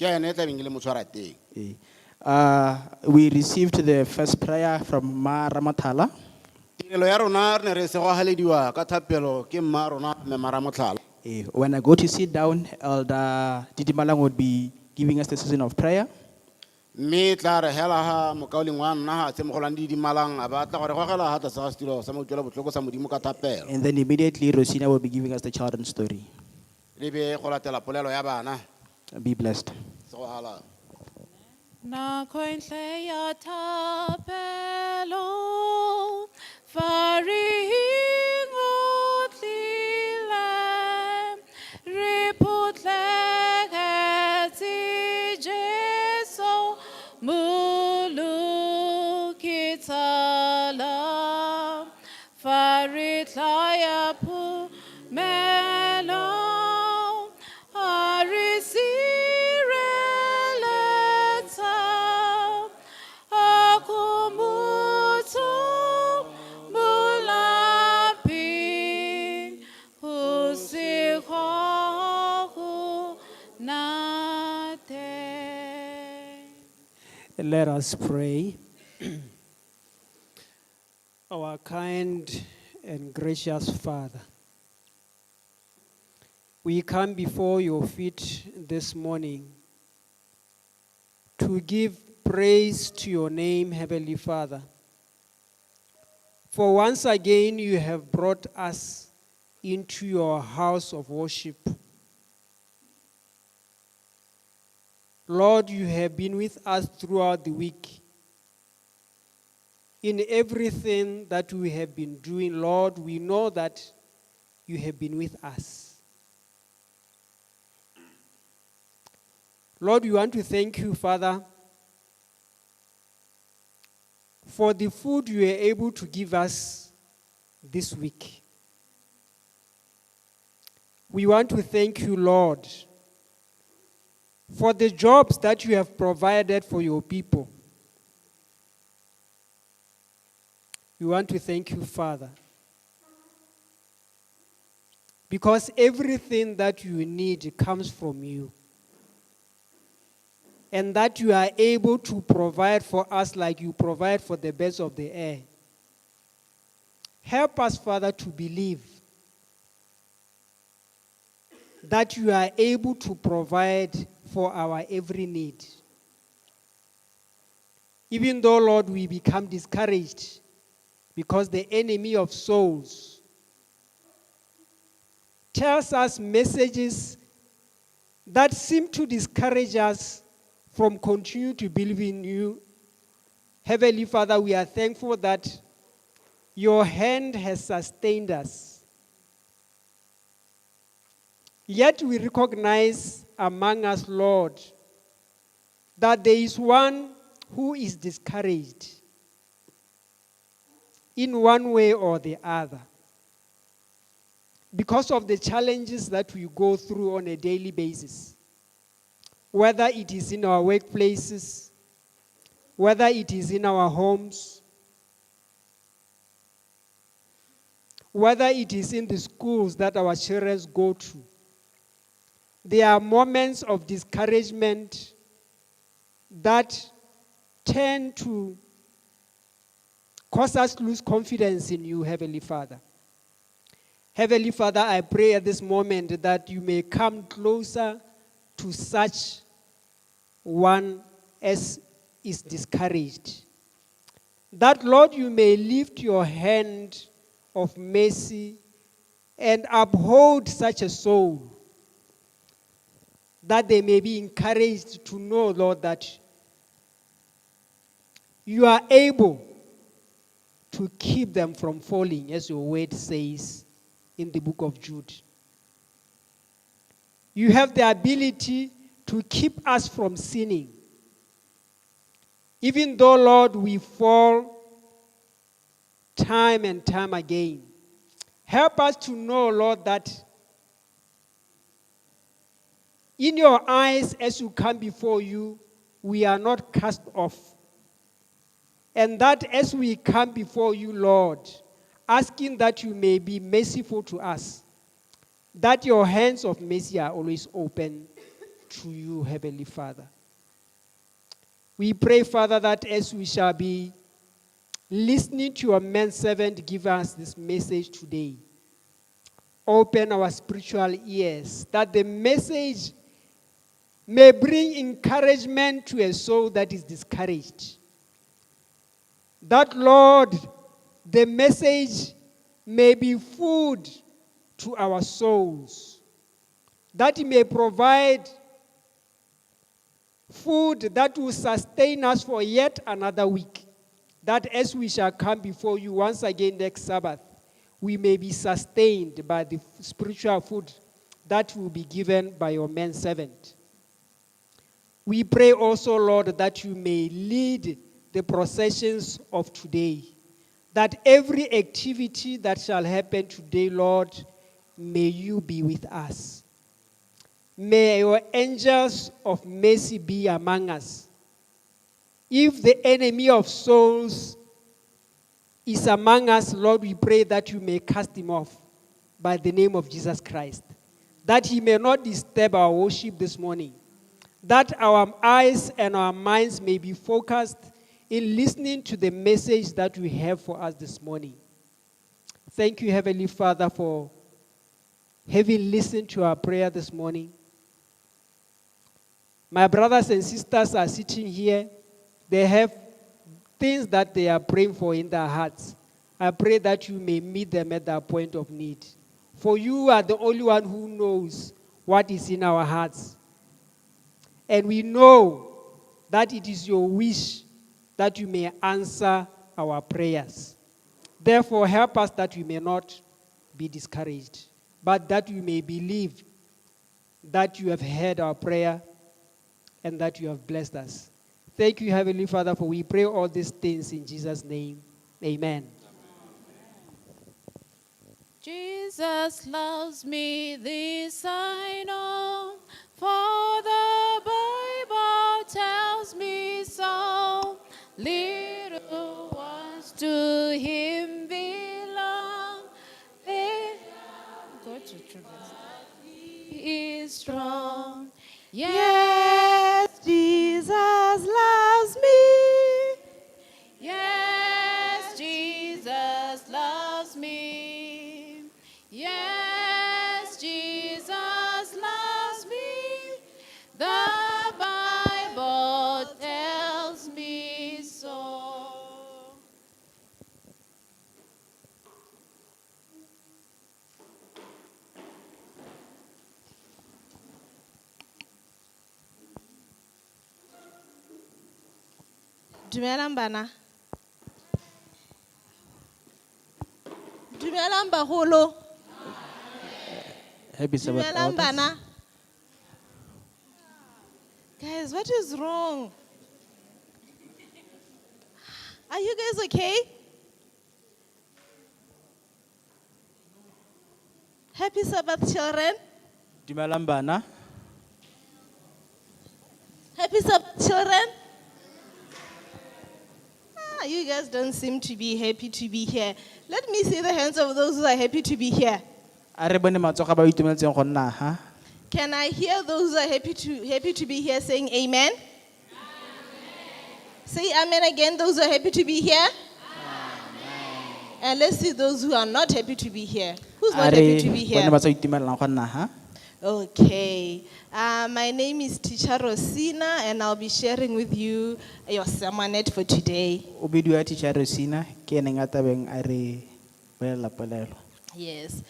ke ene e tlabeng ke le motshwara teng. We received the first prayer from Ma Ramathala. Tirelo ya rona re ne re segogalediwa ka thapelo ke mma rona mme Maramotlhala. When I go to sit down, Elder Didi Malang would be giving us the season of prayer. Mme tla re hela ha mokauleng wa nna ha tse mogolang di dimalang a ba tla gore gogela ha tlase ga setilo sa mo utlwela botlhoko sa modimo ka thapelo. And then immediately Rosina will be giving us the children's story. Le be go latela polelo ya bana. Be blessed. Segogalang. Nakointle ya tapelo faringo tlile riputleketi Jesu mulukitala faritlaya pu melo Let us pray. Our kind and gracious Father, we come before your feet this morning to give praise to your name, Heavenly Father. For once again, you have brought us into your house of worship. Lord, you have been with us throughout the week. In everything that we have been doing, Lord, we know that you have been with us. Lord, we want to thank you, Father, for the food you are able to give us this week. We want to thank you, Lord, for the jobs that you have provided for your people. We want to thank you, Father, because everything that you need comes from you, and that you are able to provide for us like you provide for the birds of the air. Help us, Father, to believe that you are able to provide for our every need. Even though, Lord, we become discouraged because the enemy of souls tells us messages that seem to discourage us from continuing to believe in you. Heavenly Father, we are thankful that your hand has sustained us. Yet we recognize among us, Lord, that there is one who is discouraged in one way or the other because of the challenges that we go through on a daily basis, whether it is in our workplaces, whether it is in our homes, whether it is in the schools that our children go to. There are moments of discouragement that tend to cause us to lose confidence in you, Heavenly Father. Heavenly Father, I pray at this moment that you may come closer to such one as is discouraged. That, Lord, you may lift your hand of mercy and uphold such a soul, that they may be encouraged to know, Lord, that you are able to keep them from falling, as your word says in the book of Jude. You have the ability to keep us from sinning. Even though, Lord, we fall time and time again, help us to know, Lord, that in your eyes, as you come before you, we are not cast off. And that as we come before you, Lord, asking that you may be merciful to us, that your hands of mercy are always open to you, Heavenly Father. We pray, Father, that as we shall be listening to your manservant give us this message today, open our spiritual ears, that the message may bring encouragement to a soul that is discouraged. That, Lord, the message may be food to our souls, that it may provide food that will sustain us for yet another week, that as we shall come before you once again next Sabbath, we may be sustained by the spiritual food that will be given by your manservant. We pray also, Lord, that you may lead the processions of today, that every activity that shall happen today, Lord, may you be with us. May your angels of mercy be among us. If the enemy of souls is among us, Lord, we pray that you may cast him off by the name of Jesus Christ, that he may not disturb our worship this morning, that our eyes and our minds may be focused in listening to the message that we have for us this morning. Thank you, Heavenly Father, for having listened to our prayer this morning. My brothers and sisters are sitting here. They have things that they are praying for in their hearts. I pray that you may meet them at their point of need. For you are the only one who knows what is in our hearts. And we know that it is your wish that you may answer our prayers. Therefore, help us that we may not be discouraged, but that we may believe that you have heard our prayer and that you have blessed us. Thank you, Heavenly Father, for we pray all these things in Jesus' name. Amen. Jesus loves me, this I know, for the Bible tells me so. Little ones to him belong. Go to children. He is strong. Yes, Jesus loves me. Yes, Jesus loves me. Yes, Jesus loves me. The Bible tells me so. Dumelang bana. Dumelang baholo. Happy Sabbath, Dumelang elders. bana. Guys, what is wrong? Are you guys okay? Happy Sabbath, children. Dumelang bana. Happy Sabbath, children. You guys don't seem to be happy to be here. Let me see the hands of those who are happy to be here. A re bone matsogo ba itumeletseng go nna ha. Can I hear those who are happy to be here saying amen? Amen. Say amen again, those who are happy to be here. Amen. And let's see those who are not happy to be here. Who's not happy to be here? Bone ba tsa itumelela go nna ha. Okay. My name is Teacher Rosina, and I'll be sharing with you your sermonette for today. O bidiwa Teacher Rosina ke ene nga tabeng a re bolela polelo. Yes.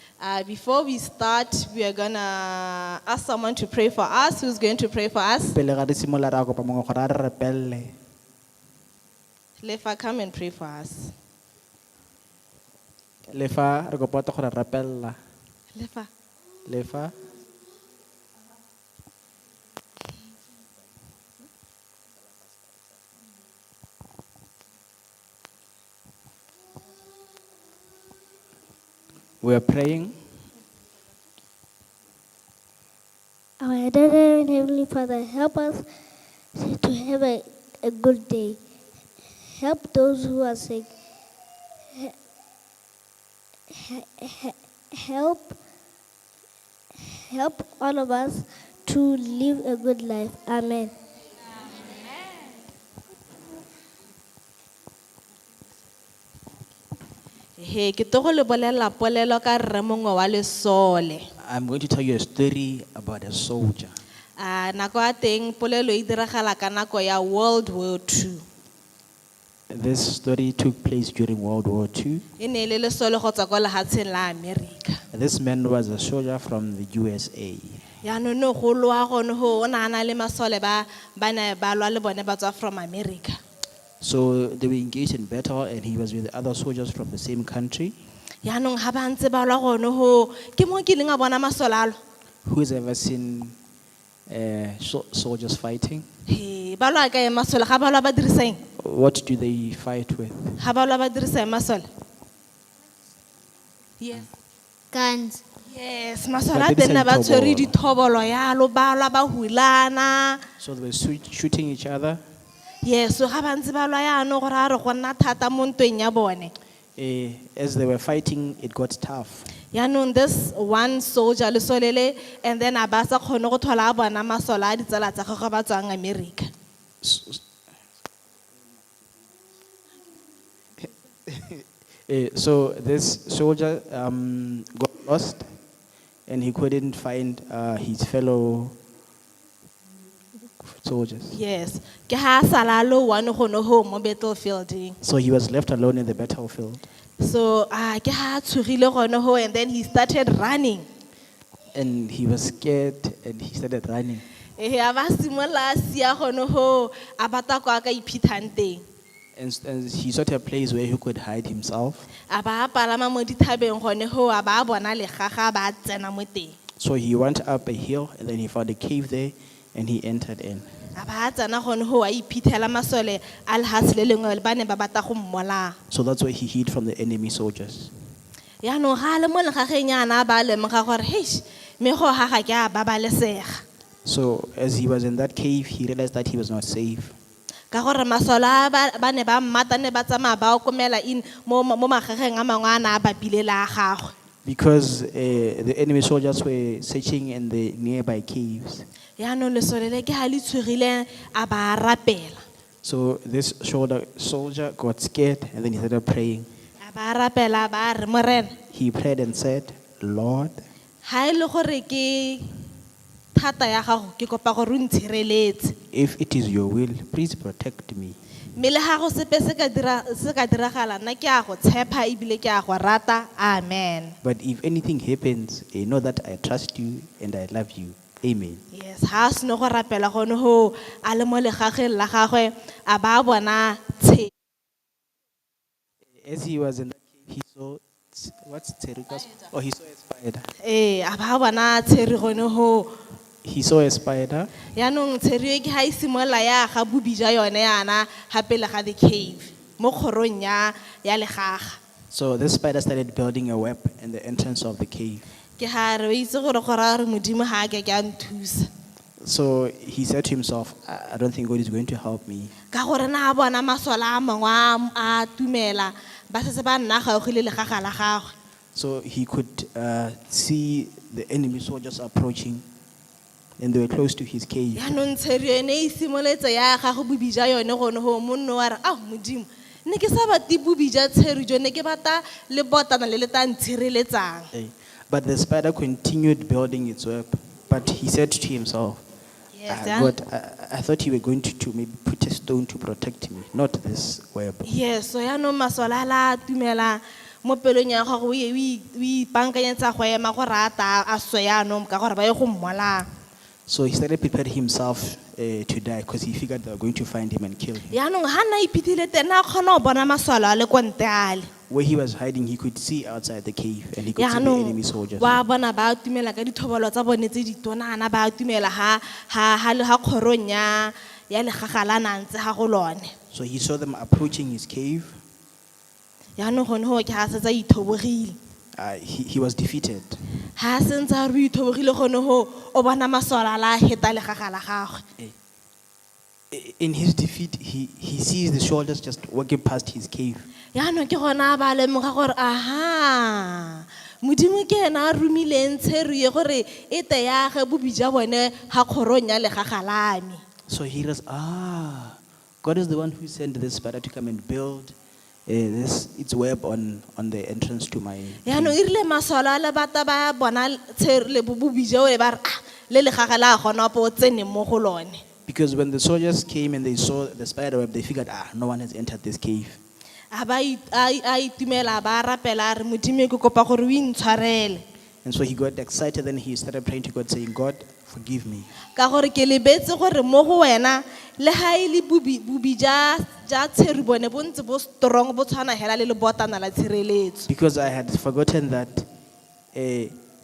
Before we start, we are going to ask someone to pray for us. Who's going to pray for us? Pele ga re simola ra kopa mongwe gore a re repelle. Lefa, come and pray for us. Lefa re kopa gore repella. Lefa. Lefa. We are praying. Our dear and Heavenly Father, help us to have a good day. Help those who are sick. Help all of us to live a good life. Amen. He ke to go le bolela polelo ka rre mongwe wa lesole. I'm going to tell you a story about a soldier. Nako a teng polelo e diragala ka nako ya World War II. This story took place during World War II. E ne e le lesole go tswa kwa lehatsheng la America. This man was a soldier from the USA. Yaanong no go lwa gone go o na na le masole ba ne ba lwa le bone ba tswa from America. So they were engaged in battle, and he was with other soldiers from the same country. Yaanong ha ba ntse ba lwa gone go ke mo ke leng a bona masole a lwa. Who's ever seen soldiers fighting? Ba lwa ka eng masole ga ba lwa ba dirisa eng? What do they fight with? Ga ba lwa ba dirisa eng masole? Yes. Guns. Yes, masole But a they teng ba didn't say tshwere thobolo. dithobolo yalo ba lwa ba hulana. So they were shooting each other. Yes, so ga ba ntse ba lwa yaanong gore a re go nna thata mo ntweng ya bone. As they were fighting, it got tough. Yaanong this one soldier lesolele, and then a ba sa kgone go thola a bona masole a ditsala tsa gagwe ba tswang America. So this soldier got lost, and he couldn't find his fellow soldiers. Yes, ke ha sala lo one go no ho mo battlefield. So he was left alone in the battlefield. So ke ha tshogile gone ho, and then he started running. And he was scared, and he started running. A ba simola sia gone ho a bata kwa ka iphithang teng. And he sought a place where he could hide himself. A ba palama mo dithabeng gone ho a ba bona legaga ba tsena mo teng. So he went up a hill, and then he found a cave there, and he entered in. A ba tsena gone ho a iphithela masole a lehatshe le lengwe ba ne ba bata go mmola. So that's where he hid from the enemy soldiers. Yaanong ga le mo legageng yana ba lemoga gore heish me go haga ke a babalesega. So as he was in that cave, he realized that he was not safe. Ka gore masole ba ne ba mmata ne ba tsamaya ba okomela in mo magageng a mangwe a na a bapile le a gagwe. Because the enemy soldiers were searching in the nearby caves. Yaanong lesolele ke ha le tshogile a ba rapela. So this soldier got scared, and then he started praying. A ba rapela ba re morena He prayed and said, Lord, ha e le gore ke thata ya gago ke kopa gore o ntshireletse. if it is your will, please protect me. Mme le ga go sepe se ka diragala nna ke a go tshepa ebile ke a go rata. Amen. But if anything happens, know that I trust you and I love you. Amen. Yes, ha se no go rapela gone ho a le mo legageng la gagwe a ba bona tshe. As he was in that cave, he saw, what's Terikas? Oh, he saw a spider. A ba bona tsheri gone ho. He saw a spider. Yaanong tsheri e ke ha e simola ya ga bobi ja yone yana ha pele ga the cave mo kgorong ya legaga. So this spider started building a web in the entrance of the cave. Ke ha re itse gore go ra re modimo ha ke a nthusa. So he said to himself, I don't think God is going to help me. Ka gore na bona masola a mangwe a tumela ba se ba nna gaogile legaga la gagwe. So he could see the enemy soldiers approaching, and they were close to his cave. Yaanong tsheri ene e simoletse ya gago bobi ja yone gone ho monno wa re modimo ne ke sa bate bobi ja tsheri jo ne ke bata le botana le ta ntshireletsang. But the spider continued building its web. But he said to himself, Yes, God, I thought you were going to maybe put a stone to protect me, not this web. Yes, so yaanong masola a la tumela mo pelong ya gago o ipankanyetsa go ema go rata a swe yaanong ka gore ba ye go mmolang. So he started preparing himself to die because he figured they were going to find him and kill him. Yaanong ha nna iphithile teng a kgona go bona masole a le kwa ntle a le. Where he was hiding, he could see outside the cave, and he could see the enemy soldiers. Wa bona ba tumela ka dithobolo tsa bone tse di tonana ba tumela ha le ha kgorong ya legaga la nantse ha go lone. So he saw them approaching his cave. Yaanong gone ho ke ha se tsa ithobogile. He was defeated. Ha se ntse a re ithobogile gone ho o bona masola la heta legaga la gagwe. In his defeat, he sees the soldiers just walking past his cave. yaanong ke gona ba lemoga gore aha modimo ke ena a romileng tsheru ye gore e te yage bobija bone ga kgorong ya legagalame. So he realizes, God is the one who sent this spider to come and build its web on the entrance to my yaanong cave. e rile masole a le bata ba bona le bobija o le ba re le legagala a gona po o tsene mo go lone. Because when the soldiers came and they saw the spider web, they figured, no one has entered this cave. A ba itumela ba rapela a re modimo ke kopa gore o intshwarele And so he got excited and he started praying to God, saying, God, forgive me. ka gore ke lebetse gore mo go wena le ga e le bobija ja tsheru bone bo ntse bo strong bo tshwana hela le lebotana la tshireletso. Because I had forgotten that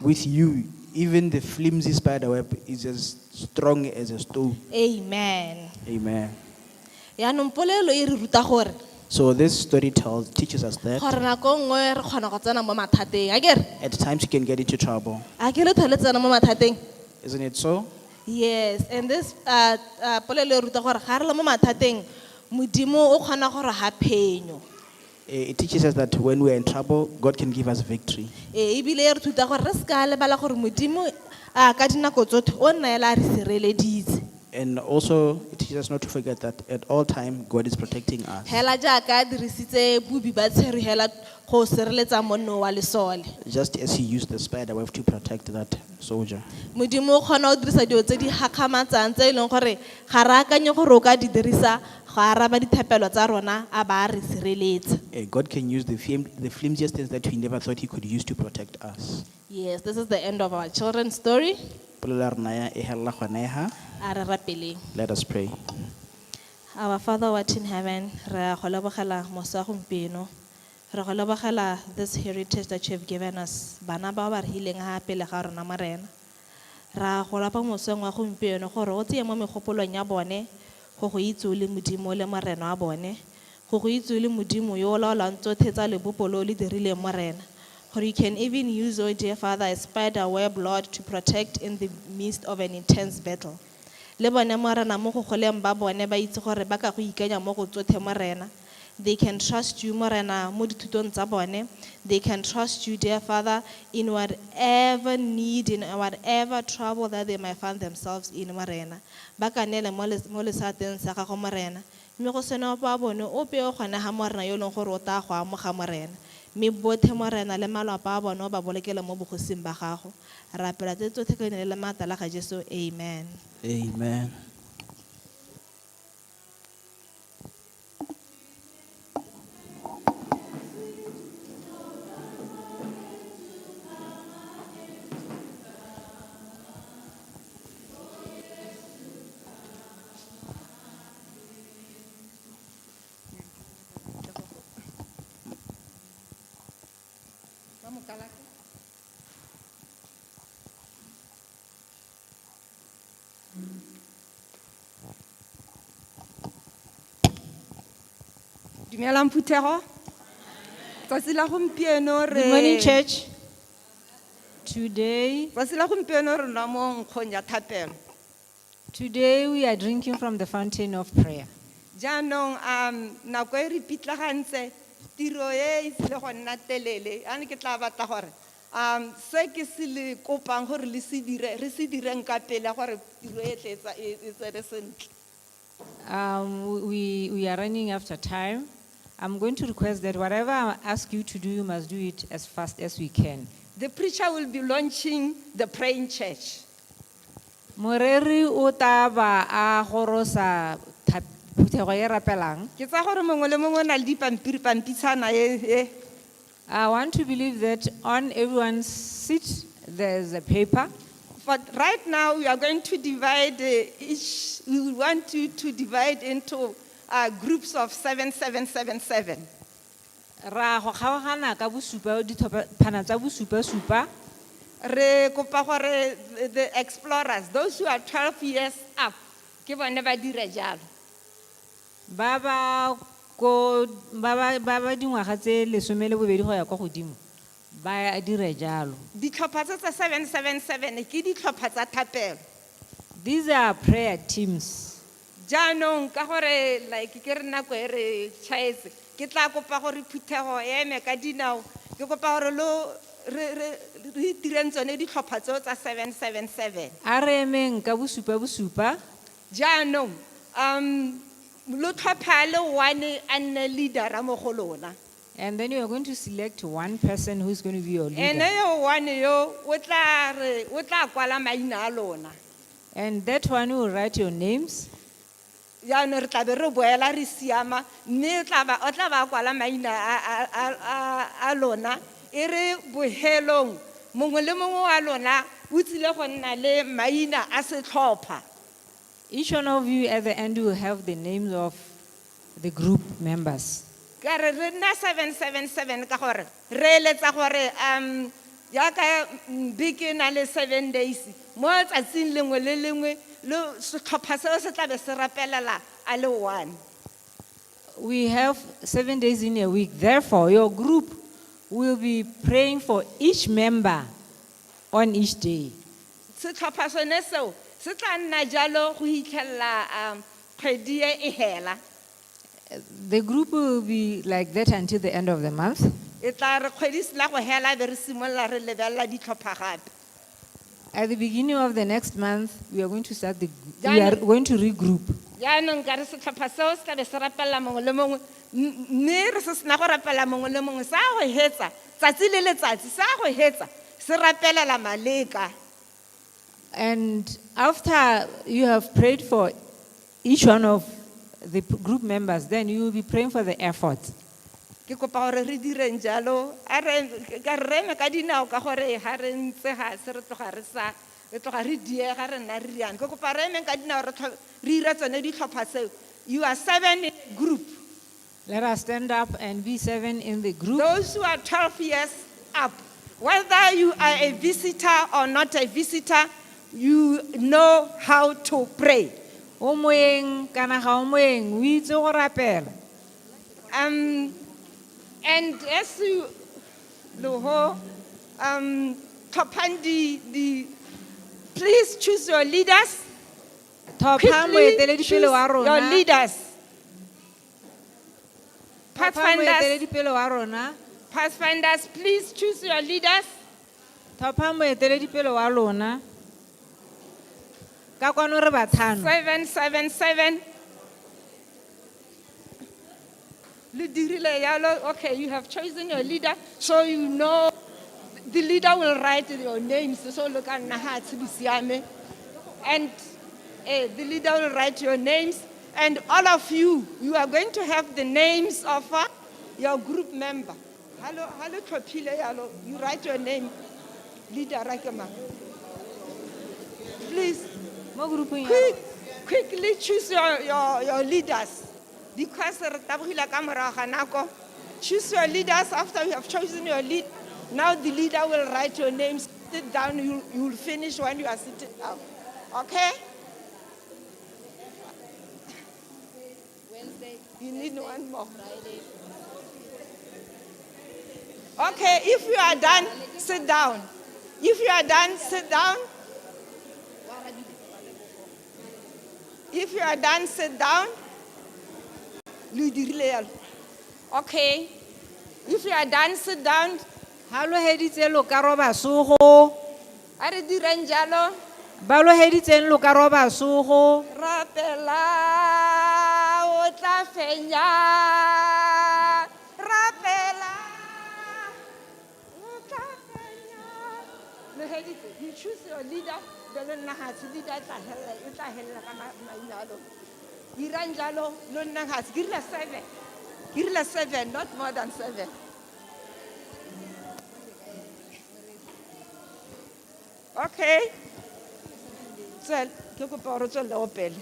with you, even the flimsy spider web is as strong as a stone. Amen. Amen. yaanong polelo e re ruta gore So this story teaches us that gore nako nngwe re kgona go tsena mo mathateng a kere at times you can get into trouble. a ke le thole tsena mo mathateng. Isn't it so? Yes, and this polelo e ruta gore ga re le mo mathateng modimo o kgona gore ha phenyo. It teaches us that when we're in trouble, God can give us victory. Ebile e re thuta gore re ska lebala gore modimo ka dinako tsotlhe o nna ela a re sireleditse. And also, it teaches us not to forget that at all time, God is protecting us. Hela jaaka a dirisitse bubi ba tsheru hela go sireletsa monno wa lesole. Just as he used the spider web to protect that soldier. Modimo o kgona go dirisa dilo tse di gakgamatsang tse e leng gore ga re akanye gore o ka di dirisa go araba dithapelo tsa rona a ba a re sireletsa. God can use the flimsiest things that we never thought he could use to protect us. Yes, this is the end of our children's story. Polelo ya rona e hella gone ha. A re rapeleng. Let us pray. Our Father who art in heaven, re go lebogela mosa gompieno. Re go lebogela this heritage that you have given us. Bana ba ba re hileng ha pele ga rona marena. Ra go lapa moseng wa gompieno gore o tseye mo megopolong ya bone go go itse o le modimo le morena wa bone. Go go itse o le modimo yo o laolang tsotlhe tsa lebopolo le dirileng morena. Or you can even use, oh dear Father, a spider web, Lord, to protect in the midst of an intense battle. Le bone morena mo go goleng ba bone ba itse gore ba ka go ikanya mo go tsotlhe morena. They can trust you morena mo dithutong tsa bone. They can trust you, dear Father, in whatever need, in whatever trouble that they might find themselves in morena. Ba ka nele mo lesateng sa gago morena. Mme go sena ba bone o pe o gona ha morena yo leng gore o ta go amoga morena. Me bothe morena le malapa a bone o ba bolekela mo bogosing ba gago. Ra pela tse tsotlhe ka leina la matala ga Jesu. Amen. Amen. Dumelang Phuthego. Tsatsi la gompieno re Good morning, church. Today re nwa mo nkgong ya thapelo. we are drinking from the fountain of prayer. Jaanong nako e re pitlagantse tiro e tsile go nna telele ane ke tla batla gore se ke se le kopang gore le se dire re se direng ka pele gore tiro e tletsa e tsere sentle. We are running after time. I'm going to request that whatever I ask you to do, you must do it as fast as we can. The preacher will be launching the praying church. Moreri o taba a gorosa Phuthego e rapelang. Ke tsa gore mongwe le mongwe o na le pampitshana e. I want to believe that on everyone's seat there's a paper. But right now we are going to divide we want to divide into groups of 7. Ra go kgaogana ka bosupa ditlhophana tsa bosupa. Re kopa gore the explorers, those who are 12 years up, ke bone ba dire jalo. Ba dingwaga tse 12 go ya kwa godimo ba dire jalo. Ditlhopha tsa 7 ke ditlhopha tsa thapelo. These are prayer teams. jaanong ka gore like ke re nako e re tšhaetse ke tla kopa gore phuthego eme ka dinao ke kopa gore re direng tsone ditlhopha tseo tsa 777 A re emeng ka bosupa. jaanong lo tlhopha le one a nne leadera mo go lona And then you are going to select one person who's going to be your ene leader. yo one yo o tla kwala maina a lona And that one will write your names. jaanong re tla be re boela re siama mme o tla ba kwala maina a lona e re bohelong mongwe le mongwe wa lona o tsile go nna le maina a setlhopha Each one of you at the end will have the names of the group members. ka re re nna 777 ka gore re eletsa gore jaaka beke na le 7 days mo tsatsing lengwe le lengwe le setlhopha seo se tla be se rapelela a le one We have 7 days in a week. Therefore, your group will be praying for each member on each day. setlhopha sone seo se tla nna jalo go hitlhella kgwedi e hela The group will be like that until the end of the month. e tla re kgwedi se la go hela be re simolola re lebelela ditlhopha gape At the beginning of the next month, we are going to Done. going to regroup. jaanong ka re setlhopha seo se tla be se rapelela mongwe le mongwe mme re se sena go rapelela mongwe le mongwe sa go hetsa tsatsi le letsatsi sa go hetsa se rapelela maleka And after you have prayed for each one of the group members, then you will be praying for the effort. ke kopa gore re direng jalo ka re eme ka dinao ka gore ga re ntse ga se re tloga re diega re nna re riane ke kopa re emeng ka dinao re 'ira tsone ditlhopha tseo you are 7 in a group Let us stand up and be 7 in the group. those who are 12 years up whether you are a visitor or not a visitor you know how to pray O moeng kana ga o moeng, o itse go rapela. and as you loho please choose your leaders Thopha quickly moeteledipele choose wa your rona. leaders Thopha moeteledipele wa rona. Pathfinders, please choose your leaders. Thopha moeteledipele wa lona. Ka kwano re batlhano. 777. Le dirile yalo. Okay, you have chosen your leader, so you know the leader will write your names. So look at and the leader will write your names, and all of you are going to have the names of your group member. Hello, you write your name, leader Rakama. Please. Mo grouping ya rona. Quickly choose your leaders. Because choose your leaders after you have chosen your lead. Now the leader will write your names. Sit down, you will finish when you are sitting down. Okay? Wednesday. You need one more. Friday. Okay, if you are done, sit down. If you are done, sit down. If you are done, sit down. Okay. If you are done, sit down. Ha lo heditse lo ka roba sogo. Are direng jalo? Ba lo heditseng lo ka roba sogo. Rapela o tla fenya. Rapela o tla fenya. Lo heditse, you choose your leader. Leader tla hella ka mainalo. Dirang jalo lo nna hatsi. Give us 7, not more than 7. Okay. Tsel, ke go pa re tswela o pele.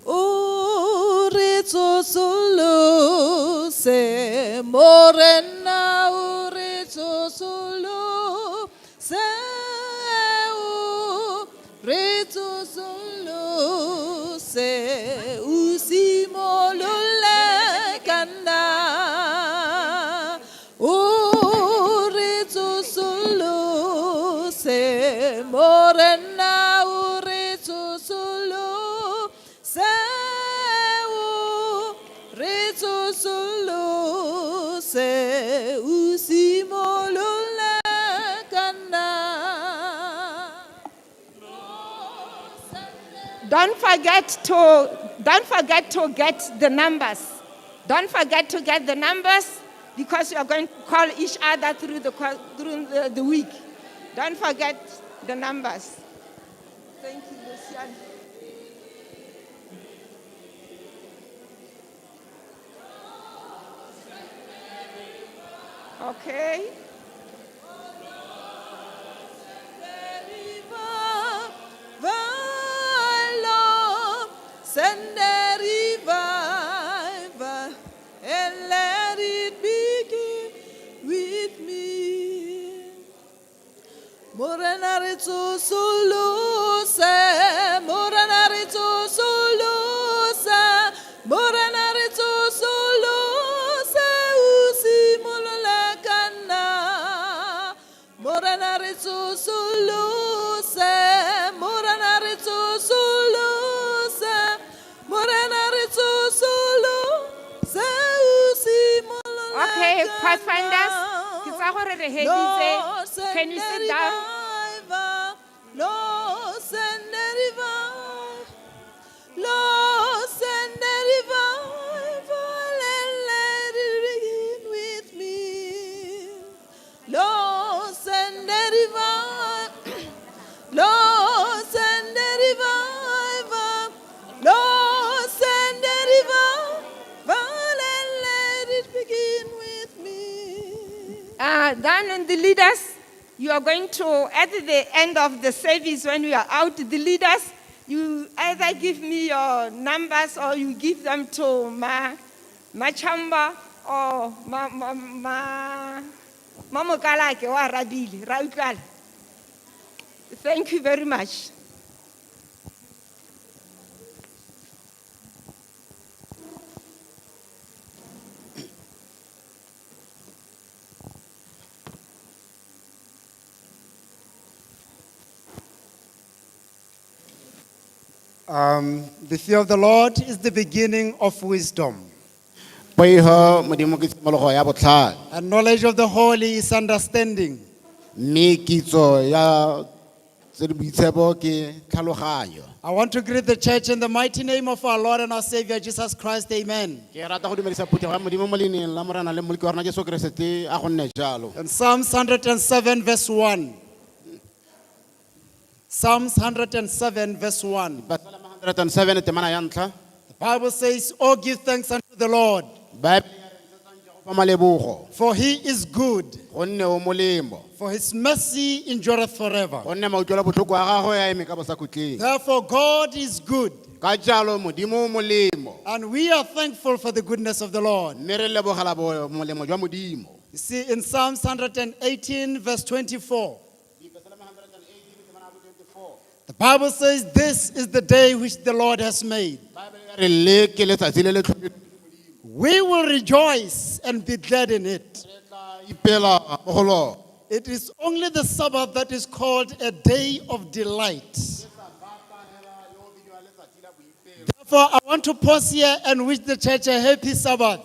O re tsosolo se morena o re tsosolo se o re tsosolo se o simolole kana o re tsosolo se morena o re tsosolo seu re tsosolo seu simolola kana. Don't forget to get the numbers. Don't forget to get the numbers because you are going to call each other through the week. Don't forget the numbers. Thank you, Lucian. Okay. Send a revival and let it begin with me. Morena ritso solo se, morena ritso solo se, morena ritso solo se, usi molola kana. Morena ritso solo se, morena ritso solo. Okay, Pathfinders, can you sit down? Lord, send a revival. Lord, send a revival and let it begin with me. Lord, send a revival. Lord, send a revival. Lord, send a revival and let it begin with me. Then the leaders, you are going to, at the end of the service when we are out, the leaders, you either give me your numbers or you give them to my chamber or Mamokalake or Rabili. Thank you very much. The fear of the Lord is the beginning of wisdom, Poiho modimo ke tshimologo ya botlhale. and knowledge of the holy is understanding. Mme kitso ya tse di boitshepo ke tlhaloganyo. I want to greet the church in the mighty name of our Lord and our Savior Jesus Christ. Amen. Ke rata go dumedisa phuthego ya modimo mo leineng la morena le moleki wa rona Jesu Keresete a go nne jalo. In Psalms 107 verse 1. Psalms 107 verse 1. Psalm 107 temana ya ntlha. The Bible says, "Oh, give thanks unto the Lord, Bible ya re ntshetsang Jehova malebogo, for he is good, gonne o molemo. for his mercy endureth forever." Gonne mautlwela botlhoko a gagwe a eme ka bosakhutleng. Therefore, God is good, Ka jalo modimo o molemo. and we are thankful for the goodness of the Lord. Mme re lebogela molemo jwa modimo. You see, in Psalms 118 verse 24, the Bible says, "This is the day which the Lord has made. Bible ya re le ke letsatsi le le tlhophilweng. We will rejoice and be glad in it." Re tla ipela mo go lona. It is only the Sabbath that is called a day of delight. Therefore, I want to pause here and wish the church a happy Sabbath.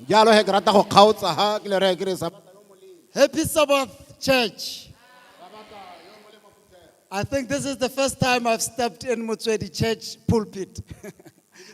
Jalo he ke rata go kgaotsa ha ke le re ke re Sabata yo molemo. Happy Sabbath, church. I think this is the first time I've stepped in Motswedi Church pulpit. Ke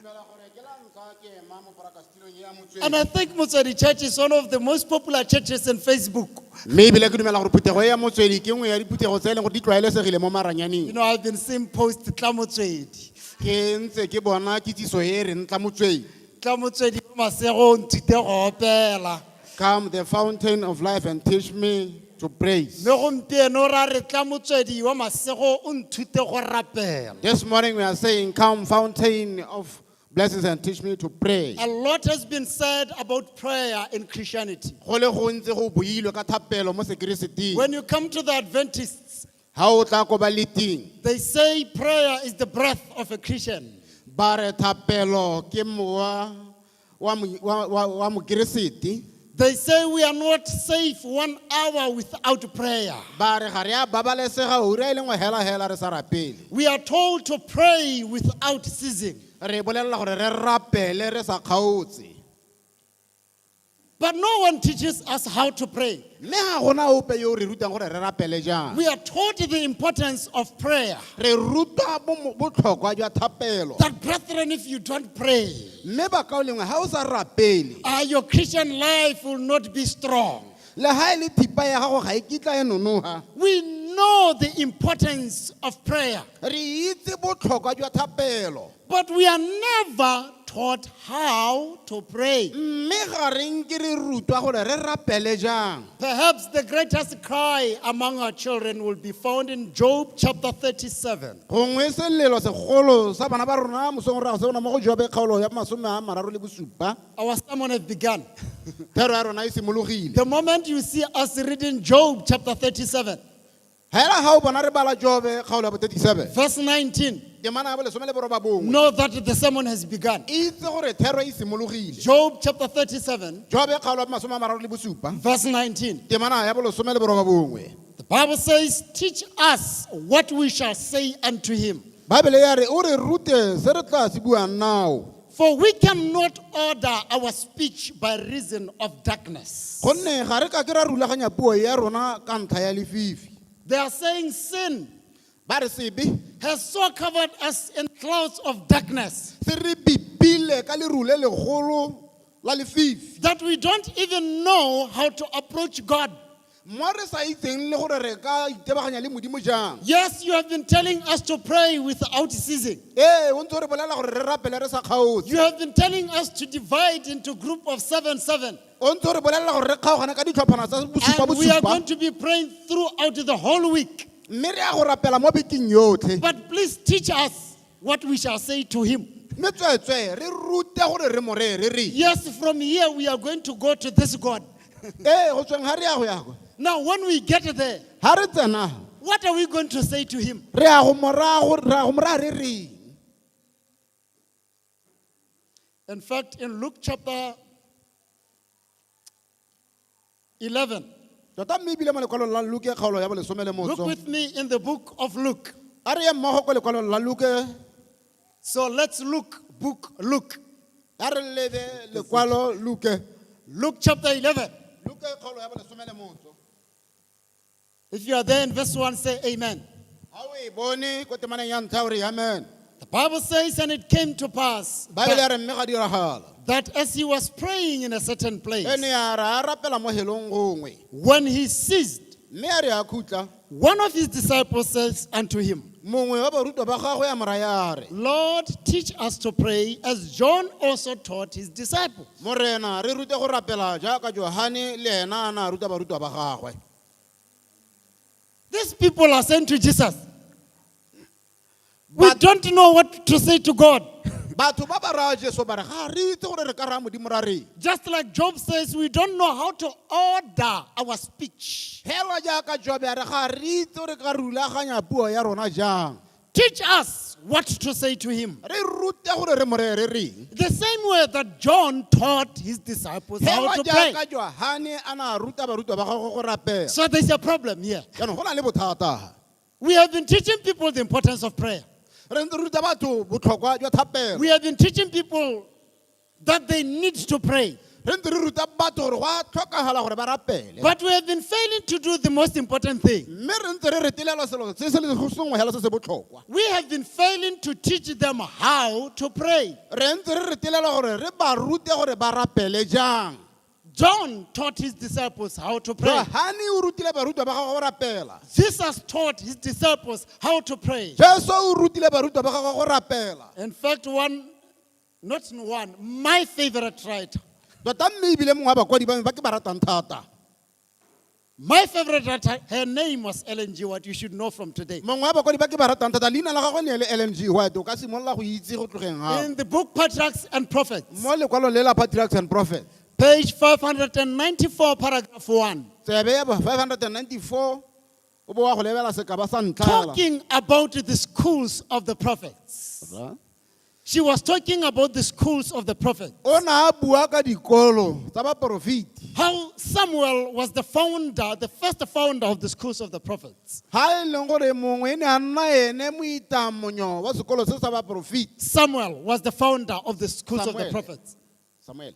dumela gore ke la ntlha ke ema mo parakastilong ya Motswedi. And I think Motswedi Church is one of the most popular churches on Facebook. Mme ebile ke dumela gore phuthego ya Motswedi ke nngwe ya diphuthego tse e leng gore di tlwaelesegile mo You maranyaneng. know, I've been seeing posts, Tla Motswedi. Ke ntse ke bona kitsiso e re ntla Motswedi. Tla Motswedi o masego, nthute go opela. Come the fountain of life and teach me to praise. Mme gompieno ra re tla Motswedi wa masego o nthute go rapela. This morning we are saying, come fountain of blessings and teach me to pray. A lot has been said about prayer in Christianity. Go le gontse go builwe ka thapelo mo sekereseng. When you come to the Adventists, Ha o tla ko baleting, they say prayer is the breath of a Christian. ba re thapelo ke mowa wa mokeresete. They say we are not safe 1 hour without prayer. ba re ga re a babalesega ura e le nngwe hela re sa rapele. We are told to pray without ceasing. Re bolelela gore re rapele re sa kgaotse. But no one teaches us how to pray. Mme ga gona ope yo re rutang gore re rapele jang. We are taught the importance of prayer. Re rutwa botlhokwa jwa thapelo. That brethren, if you don't pray, Mme ba ka o lengwe ha o sa rapele, your Christian life will not be strong. le ha e le thipa ya gago ga e kitla e nonoga. We know the importance of prayer, Re itse botlhokwa jwa thapelo. but we are never taught how to pray. Mme ga re nke re rutwa gore re rapele jang. Perhaps the greatest cry among our children will be found in Job chapter 37. Gongwe selelo segolo sa bana ba rona mosong ra go se bona mo go Jobe kgaolo ya 37. Our sermon has begun. Thero ya rona e simologile. The moment you see us reading Job chapter 37, Hela ha o bona re bala Jobe kgaolo ya 37. verse 19, Ke mana ya bo 18. know that the sermon has begun. Itse gore thero e simologile. Job chapter 37, Jobe kgaolo ya 37. verse 19. Ke mana ya bo 18. The Bible says, teach us what we shall say unto him. Bible ya re o re rute se re tla se buang nao. For we cannot order our speech by reason of darkness. Gonne ga re ka ke ra rulaganya puo ya rona ka ntlha ya lefifi. They are saying sin Ba re sebe has so covered us in clouds of darkness se re bipile ka leru le legolo la lefifi. that we don't even know how to approach God. Mo re sa itseng le gore re ka itebaganya le modimo jang. Yes, you have been telling us to pray without ceasing. O ntse re bolela gore re rapele re sa kgaotse. You have been telling us to divide into group of 7. O ntse re bolela gore re kgaogana ka ditlhophana tsa bosupa And we are bosupa. going to be praying throughout the whole week. Mme re a go rapela mo bekeng yotlhe. But please teach us what we shall say to him. Mme tswetswe re rute gore re mo re re. Yes, from here we are going to go to this God. Go tsweng ha re ya go ya go. Now, when we get there, Ha re tsena what are we going to say to him? re a go mora re re. In fact, in Luke chapter 11, Tota mme ebile mo lekwalong la Luke kgaolo ya bo 11. look with me in the book of Luke. A re ye mmogo ko lekwalong la Luke. So let's look, book Luke. A re lebe lekwalo Luke. Luke chapter 11. Luke kgaolo ya bo 11. If you are there in verse 1, say amen. Ha o e bone ko temaneng ya ntlha o re amen. The Bible says, and it came to pass Bible ya re mme ga diragala. that as he was praying in a certain place, Ene ya ra rapela mo helong gongwe. when he ceased, Mme a re a khutla. one of his disciples says unto him, Mongwe wa barutwa ba gagwe ya mora ya re. Lord, teach us to pray as John also taught his disciples. Morena re rute go rapela jaaka Johane le ena ana ruta barutwa ba gagwe. These people are saying to Jesus, we don't know what to say to God. Batho ba ba ra Jesu ba re ga re itse gore re ka ra modimo ra re. Just like Job says, we don't know how to order our speech. Hela jaaka Jobe a re ga re itse gore ka rulaganya puo ya rona jang. Teach us what to say to him. Re rute gore re mo re reng. The same way that John taught his disciples how Hela to pray. jaaka Johane ana ruta barutwa ba gagwe go rapela. So there's a problem here. Jaanong go na le bothata. We have been teaching people the importance of prayer. Re ntse re ruta batho botlhokwa jwa thapelo. We have been teaching people that they need to pray. Re ntse re ruta batho gore go a tlhokagala gore ba rapele. But we have been failing to do the most important thing. Mme re ntse re retelelwa selo se se le go sengwe hela se se botlhokwa. We have been failing to teach them how to pray. Re ntse re retelelwa gore re ba rute gore ba rapele jang. John taught his disciples how to pray. Johane o rutile barutwa ba gagwe go rapela. Jesus taught his disciples how to pray. Jesu o rutile barutwa ba gagwe go rapela. In fact, my favorite writer, Tota mme ebile mongwe wa bakwadi ba me ba ke ba ratang thata. my favorite writer, her name was Ellen G. What you should know from today. Mongwe wa bakwadi ba ke ba ratang thata leina la gagwe ne le Ellen G. White o ka simolola go itse go tlogeng ha. In the book Patriarchs and Prophets, Mo lekwalong le la Patriarchs and Prophets. page 594, paragraph 1, Tsebe ya 594 o bo wa go lebela sekaba sa ntlha. talking about the schools of the prophets. She was talking about the schools of the prophets. O na a bua ka dikolo tsa baporofiti. how Samuel was the founder, the first founder of the schools of the prophets. ha e leng gore mongwe e ne a nna ene moitamonyo wa sekolo se sa baporofiti. Samuel was the founder of the schools of the Samuel. prophets. Samuel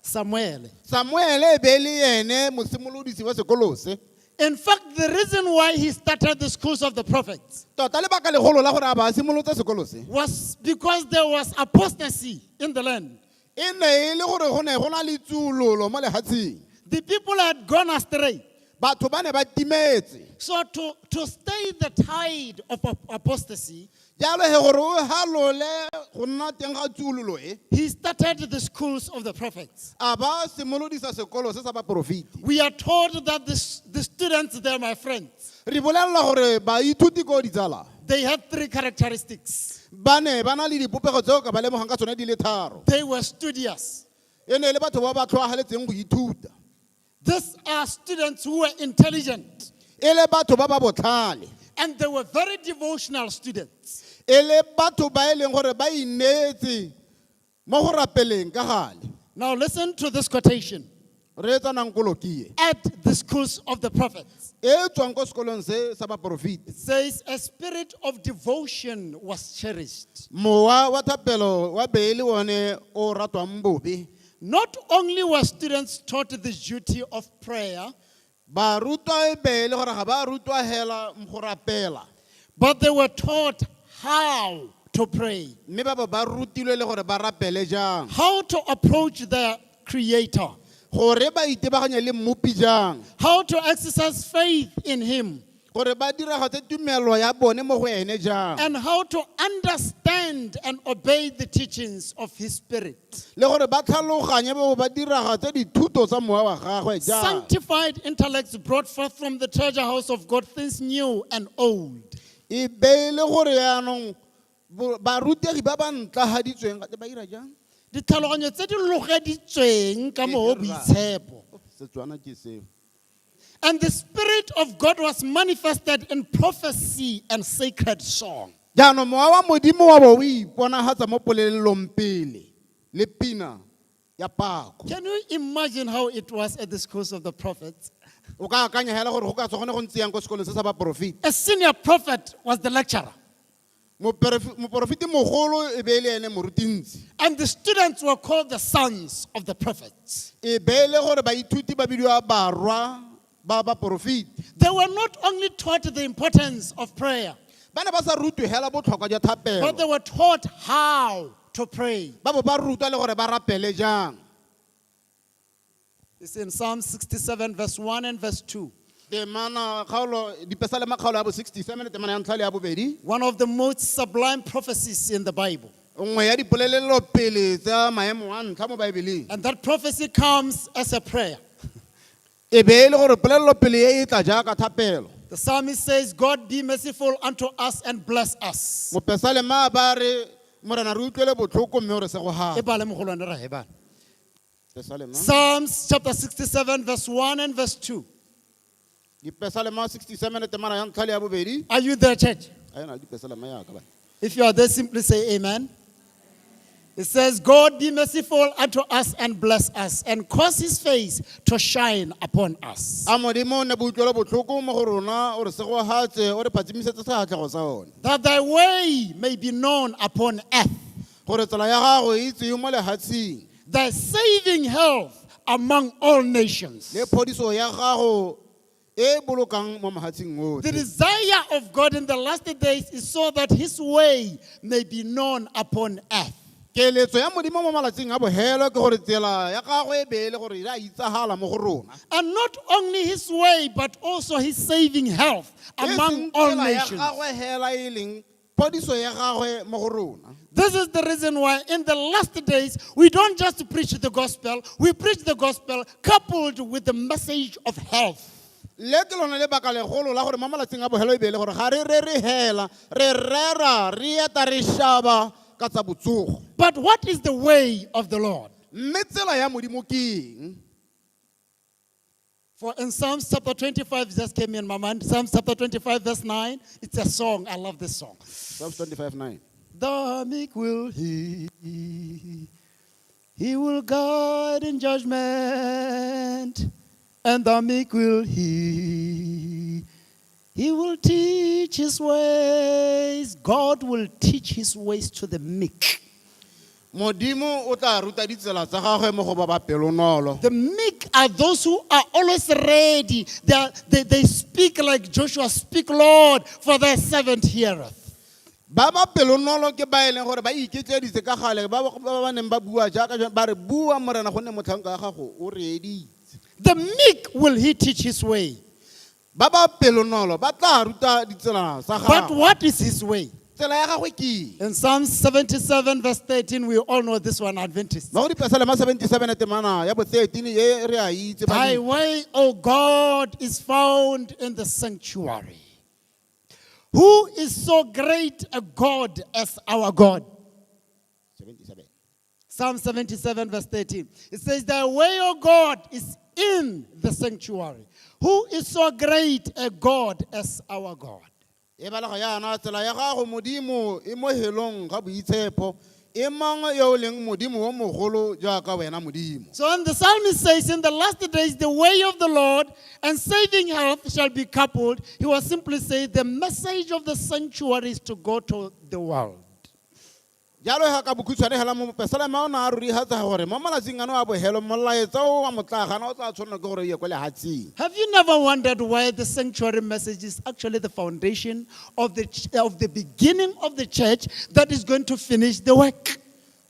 Samuel. e be le ene mosimolodisi wa sekolo se. In fact, the reason why he started the schools of the prophets Tota lebaka legolo la gore a ba a simolotse sekolo se was because there was apostasy in the land. e ne e le gore go ne go na le tsulolo mo lehatsheng. The people had gone astray. Batho ba ne ba timetse. So to stay the tide of apostasy, Jalo he gore o halole go nna teng ga tsulolo e. he started the schools of the prophets. A ba simolodisa sekolo se sa baporofiti. We are told that the students there, my friends, Re bolelela gore baithuti ko ditsala they had 3 characteristics. ba ne ba na le dipopego tseo ka ba lemogang ka tsone di le tharo. They were studious. E ne le batho ba ba tlhoagaletseng go ithuta. These are students who were intelligent, E le batho ba ba botlhale. and they were very devotional students. E le batho ba e leng gore ba inetse mo go rapeleng ka gale. Now listen to this quotation. Re tsanang kolokie. At the schools of the prophets, E tswang ko sekolong se sa baporofiti. it says a spirit of devotion was cherished. Mowa wa thapelo wa beele one o ratwang bobe. Not only were students taught the duty of prayer, Ba rutwa e beele gore ga ba rutwa hela go rapela. but they were taught how to pray, Mme ba bo ba rutilwe le gore ba rapele jang. how to approach their Creator, Gore ba itebaganye le mmupi jang. how to exercise faith in Him, Gore ba diragatse tumelo ya bone mo go ene jang. and how to understand and obey the teachings of His Spirit. Le gore ba tlhaloganye bo ba diragatse dithuto tsa mowa wa gagwe jang. Sanctified intellects brought forth from the treasure house of God things new and old. E beele gore yaanong barutegi ba ba ntlahaditsweng ga ba ira jang. Ditlhaloganyo tse di logeditsweng ka moo boitshepo. Setswana ke seo. And the Spirit of God was manifested in prophecy and sacred song. Jaanong mowa wa modimo wa bo o iponagatsa mo polelelong pele le pina ya pako. Can you imagine how it was at the schools of the prophets? O ka akanya hela gore go ka tswa gone go ntse yang ko sekolong se sa baporofiti. A senior prophet was the lecturer, Moporofiti mogolo e be le ene morutintshi. and the students were called the sons of the prophets. E beele gore baithuti ba bidiwa barwa ba baporofiti. They were not only taught the importance of prayer, Ba ne ba sa rutwe hela botlhokwa jwa but thapelo. they were taught how to pray. Ba bo ba rutwa le gore ba rapele jang. It's in Psalm 67, verse 1 and verse 2. Temana kgaolo dipesa le makgaolo ya bo 67 temana ya ntlha le ya bobedi. One of the most sublime prophecies in the Bible. Nngwe ya dipolelelo pele tsa maemo a ntlha mo Baebeleng. And that prophecy comes as a prayer. E be le gore polelelo pele e tla jaaka thapelo. The psalmist says, God be merciful unto us and bless us. Mopesa le ma ba re morena re utlwele botlhoko mme o re se go ha. E bale mogolwane ra he bana. Pesa le ma. Psalms chapter 67, verse 1 and verse 2. Dipesa le ma 67 temana ya ntlha le ya bobedi. Are you there, church? A ena le dipesa le ma ya ka ba. If you are there, simply say amen. It says, God be merciful unto us and bless us, and cause His face to shine upon us. A modimo ne bo utlwele botlhoko mo go rona o re se go hatse o re phatsimisetse seatlhego sa one. That thy way may be known upon earth, Gore tsela ya gago e itsewe mo lehatsheng. thy saving health among all nations. Le phodiso ya gago e bolokang mo mahatsheng otlhe. The desire of God in the last days is so that His way may be known upon earth. Keletso ya modimo mo malatsing a bogelo ke gore tsela ya gagwe e beele gore e a itsagala mo go rona. And not only His way, but also His saving health among all Tsela ya nations. gagwe hela e leng phodiso ya gagwe mo go rona. This is the reason why in the last days, we don't just preach the gospel, we preach the gospel coupled with the message of health. Le ke lona lebaka legolo la gore mo malatsing a bogelo e beele gore ga re re hela re rera re eta re shaba ka tsa botsogo. But what is the way of the Lord? Mme tsela ya modimo ke eng? For in Psalms chapter 25, it just came in my mind. Psalms chapter 25, verse 9. It's a song. I love this song. Psalms 25:9. The meek will hear He will guide in judgment, and the meek will hear. He will teach his ways. God will teach his ways to the meek. modimo o tla ruta ditsela tsa gagwe mo go ba ba pelonolo. The meek are those who are always ready. They speak like Joshua, speak, Lord, for thy servant heareth. Ba ba pelonolo ke ba e leng gore ba iketleditse ka gale ba neng ba bua jaaka ba re bua morena gonne motlhanka wa gago o reeditse. The meek will he teach his way. Ba ba pelonolo ba tla ruta ditsela tsa But gagwe. what is his way? Tsela ya gagwe ke In Psalm 77 verse 13, we all know this one, Adventists. ba go dipesale 77 temana ya bo 13 ye re a itse ba Thy di- way, O God, is found in the sanctuary. Who is so great a God as our God? 77. Psalm 77 verse 13. It says, Thy way, O God, is in the sanctuary. Who is so great a God as our God? E balega yana tsela ya gago modimo e mo helong ga boitshepo e mang yo o leng modimo o mogolo jaaka wena modimo. So when the psalmist says, in the last days, the way of the Lord and saving health shall be coupled, he will simply say, the message of the sanctuary is to go to the world. Jalo ga ka bokhutshwane hela mo pesale ma ona a ruri hatsa gore mo malatsing ano a bohelo molaetsa o wa motlagana o tla tshwanela ke gore ye kwa lehatsing. Have you never wondered why the sanctuary message is actually the foundation of the beginning of the church that is going to finish the work?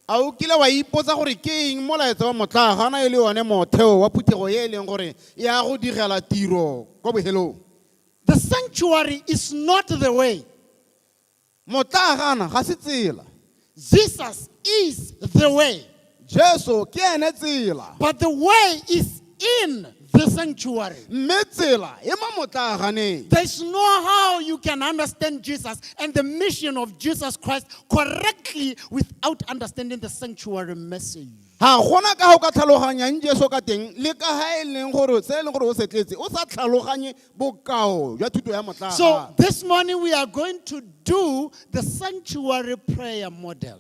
A o kile wa ipotsa gore ke eng molaetsa wa motlagana e le one motheo wa phuthego ye e leng gore ya go digela tiro kwa bohelong. The sanctuary is not the way. Motlagana ga se tsela. Jesus is the way. Jesu ke ene tsela. But the way is in the sanctuary. Mme tsela e mo motlaganeng. There's no how you can understand Jesus and the mission of Jesus Christ correctly without understanding the sanctuary message. Ha gona ka go ka tlhaloganyang Jesu ka teng le ka ha e leng gore se e leng gore o setletse o sa tlhaloganye bokao jwa thuto ya motlagana. So this morning we are going to do the sanctuary prayer model.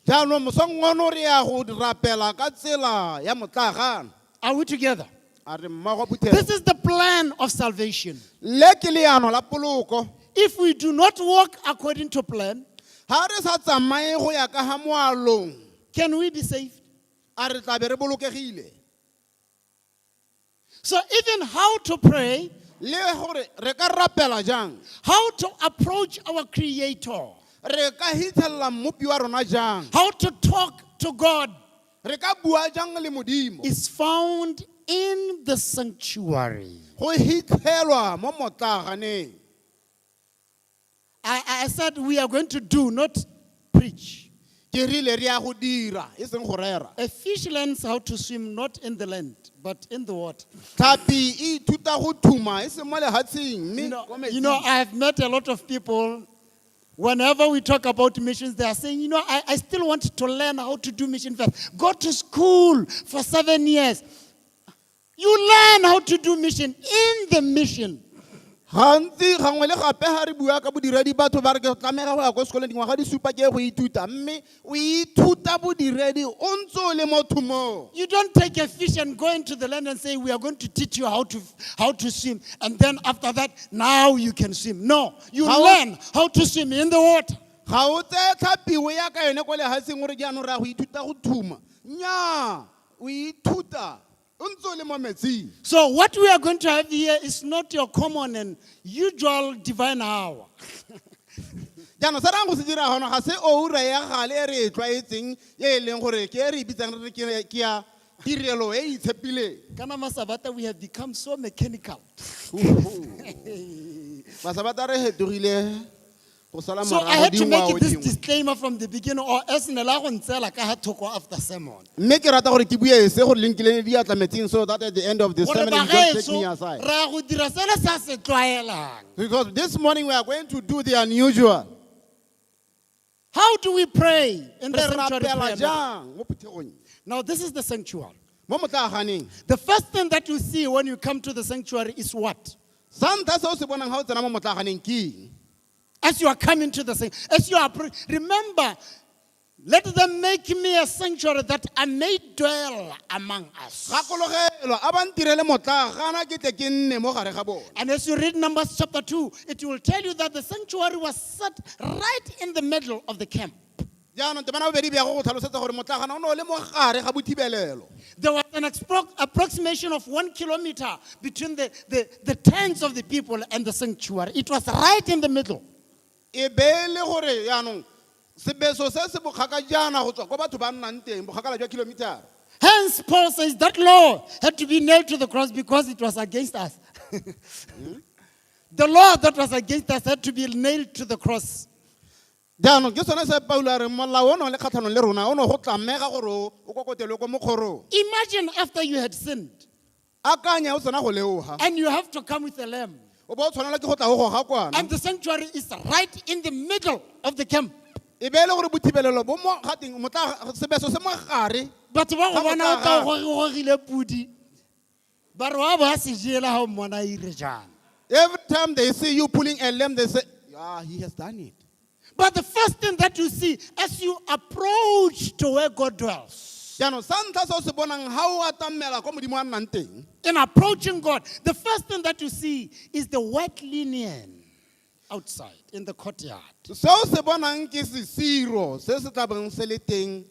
Jaanong mosongwana re ya go rapela ka tsela ya motlagana. Are we together? A re mmago phuthego. This is the plan of salvation. Le ke leano la poloko. If we do not walk according to plan, Ha re sa tsamaye go ya ka ha moalong, can we be saved? a re tla be re bolokegile. So even how to pray, Le gore re ka rapela jang, how to approach our Creator, re ka hitlhelela mmopi wa rona jang, how to talk to God re ka bua jang le modimo, is found in the sanctuary. go hitlhelwa mo motlaganeng. I said we are going to do, not preach. Ke rile re ya go dira e seng go rera. A fish learns how to swim not in the land, but in the water. Tlhapi e ithuta go thuma e seng mo lehatsheng mme ko metsing. I have met a lot of people. Whenever we talk about missions, they are saying, I still want to learn how to do mission first. Go to school for 7 years. You learn how to do mission in the mission. Gantsi gangwe le gape ha re bua ka bodiredi batho ba re ke tlamega go ya ko sekolong dingwaga di supa ke go ithuta mme o ithuta bodiredi o ntse o le mo thumong. You don't take a fish and go into the land and say, we are going to teach you how to swim. And then after that, now you can swim. No, you learn how to swim in the water. Ga o tse tlhapi o ya ka yone ko lehatsheng gore jaanong ra go ithuta go thuma. Nnyaa, o ithuta o ntse o le mo metsing. So what we are going to have here is not your common and usual divine hour. Jaanong se rang go se dira gona ga se oura ya gale e re e tlwaetseng ye e leng gore ke e re e bitsang re re ke ya tirelo e e itshepileng. Kana Masabata, we have become so mechanical. Masabata re hetogile go sala So I had to morago make this dingwao dingwe. disclaimer from the beginning, or else nela go ntsela ka ha thoko after sermon. Mme ke rata gore ke bue se gore le nkileng di atla metsing so that at the end of this Gore sermon you just take bagaetsho, me aside. ra go dira sela sa se tlwaelang. Because this morning we are going to do the unusual. How do we pray in the Re sanctuary rapela prayer? jang mo phuthegong. Now this is the sanctuary. Mo motlaganeng. The first thing that you see when you come to the sanctuary is what? Santa se o se bonang ha o tsena mo motlaganeng ke eng? As you are coming to the sanctuary, as you are remember, Let them make me a sanctuary that I may dwell among us. gakologelwa a ba ntirele motlagana ke tle ke nne mo gare ga bona. And as you read Numbers chapter 2, it will tell you that the sanctuary was set right in the middle of the camp. jaanong temana bobedi bja go tlhalosetsa gore motlagana o ne o le mo gare ga bothibelelo. There was an approximation of 1 kilometer between the tents of the people and the sanctuary. It was right in the middle. E be le gore jaanong sebeso se se bokgaka jaana go tswa ko batho ba nnang teng bokgakala jwa kilometera. Hence, Paul says that law had to be nailed to the cross because it was against us. The law that was against us had to be nailed to the cross. jaanong ke sone se paulo a re molao o ne le kgatlhanong le rona o ne go tlamega gore o kokotelwe ko mokgorong. Imagine after you had sinned akanya o tsena go leoga and you have to come with a lamb. o ba o tshwanela ke go tla go goga kwana. And the sanctuary is right in the middle of the camp. e be le gore bothibelelo bo mo gateng sebeso se mo gare. But ba go bona o tla go gogile pudi. Ba re wa ba se jela ha o mmona a ire jang. Every time they see you pulling a lamb, they say, he has done it. But the first thing that you see as you approach to where God dwells, jaanong sa ntlha se o se bonang ga o atamela ko modimo a nnang teng, in approaching God, the first thing that you see is the wet linen outside in the courtyard. se o se bonang ke sesiro se se tla beng se le teng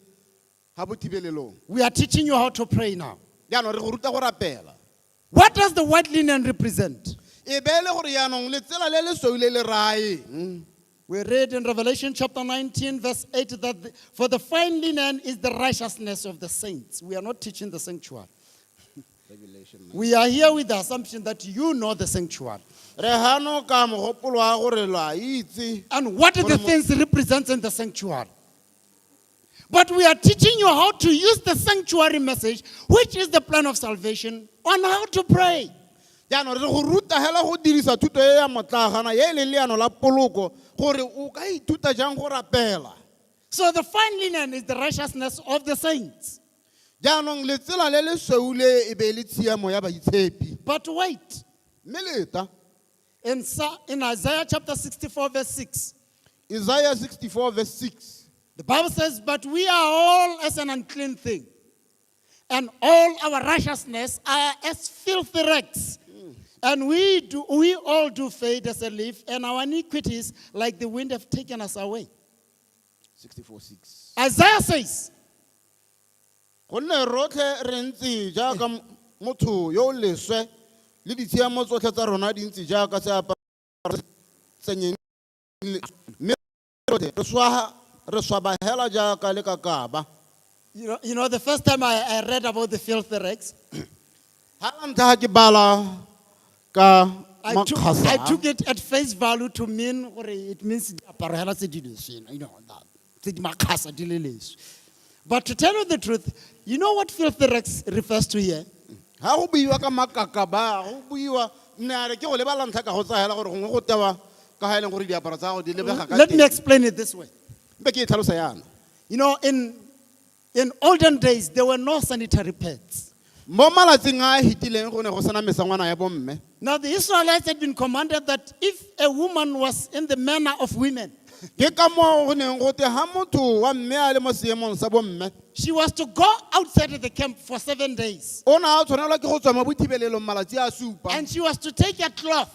ga bothibelelong. We are teaching you how to pray now. jaanong re go ruta go rapela. What does the white linen represent? e be le gore jaanong letsela le le sweu le le raeng. We read in Revelation chapter 19, verse 8, that for the fine linen is the righteousness of the saints. We are not teaching the sanctuary. We are here with the assumption that you know the sanctuary. re hano ka mogopolo wa gore la itse. And what are the things it represents in the sanctuary? But we are teaching you how to use the sanctuary message, which is the plan of salvation, on how to pray. jaanong re go ruta hela go dirisa thuto e ya motlagana ye le leano la poloko gore o ka ithuta jang go rapela. So the fine linen is the righteousness of the saints. jaanong letsela le le sweu le e be le tshiamo ya baitshepi. But wait, mme leta in Isaiah chapter 64, verse 6, Isaiah 64 verse 6. the Bible says, but we are all as an unclean thing, and all our righteousness are as filthy rags. And we all do fade as a leaf, and our iniquities, like the wind, have taken us away. 64:6. Isaiah says, gonne rotlhe re ntse jaaka motho yo leswe le ditshiamo tsotlhe tsa rona di ntse jaaka seaparo tsenyeng mme re swaba hela jaaka le kakaba. you know, the first time I read about the filthy rags, ha la ntlha ke bala ka I makgasa. took it at face value to mean, it means, you know, that. But to tell you the truth, you know what filthy rags refers to here? ha go buiwa ka makakaba go buiwa nne a re ke go lebala ntlha ka go tsaya gore gongwe go tewa ka ga e leng gore diaparo tsa go di lebega ka Let me teng. explain it this way. Mpe ke e tlhalosa yana. You know, in olden days, there were no sanitary pads. Mo malatsing a hitileng go ne go sena mesangwana ya bomme. Now, the Israelites had been commanded that if a woman was in the manner of women, Ke ka mo go neng go te ha motho wa mme a le mo seemong sa bomme. she was to go outside of the camp for 7 days. O na a tshwanelwa ke go tswa mo bothibelelong malatsi a supa. And she was to take a cloth,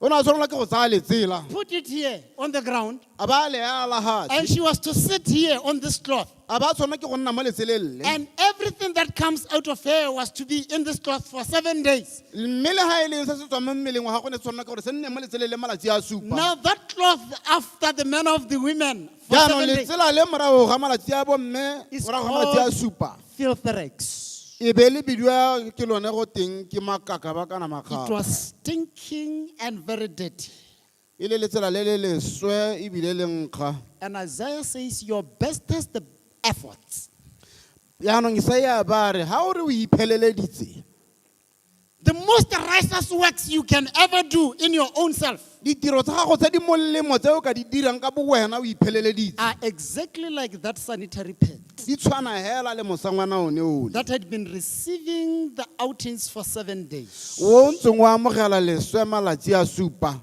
O na a tshwanelwa ke go tsaya letsela. put it here on the ground, A ba le ala and hatsi. she was to sit here on this cloth. A ba tshwanelwa ke go nna mo letseleng le. And everything that comes out of her was to be in this cloth for 7 days. Mme le ha e leng se se tswang mo mmeleng wa gago ne tshwanelwa ke gore se nne mo letseleng le malatsi a supa. Now that cloth, after the manner of the women, for Jaanong 7 days, letsela le morago ga malatsi a bomme It's morago ga malatsi a called supa. filthy rags. E be le bidiwa ke lone go teng ke makaka ba kana It makgaba. was stinking and very dirty. E le letsela le le leswe e bile le nkga. And Isaiah says, your bestest efforts, Jaanong Isaiah ba re ha o re o ipheleleditse the most righteous works you can ever do in your own self, ditiro tsa gago tse di molemo tse o ka di dirang ka bowena o ipheleleditse are exactly like that sanitary pad di tshwana hela le mosangwana one o that had been receiving the outings for 7 days. o ntseng wa amogela leswe malatsi a supa.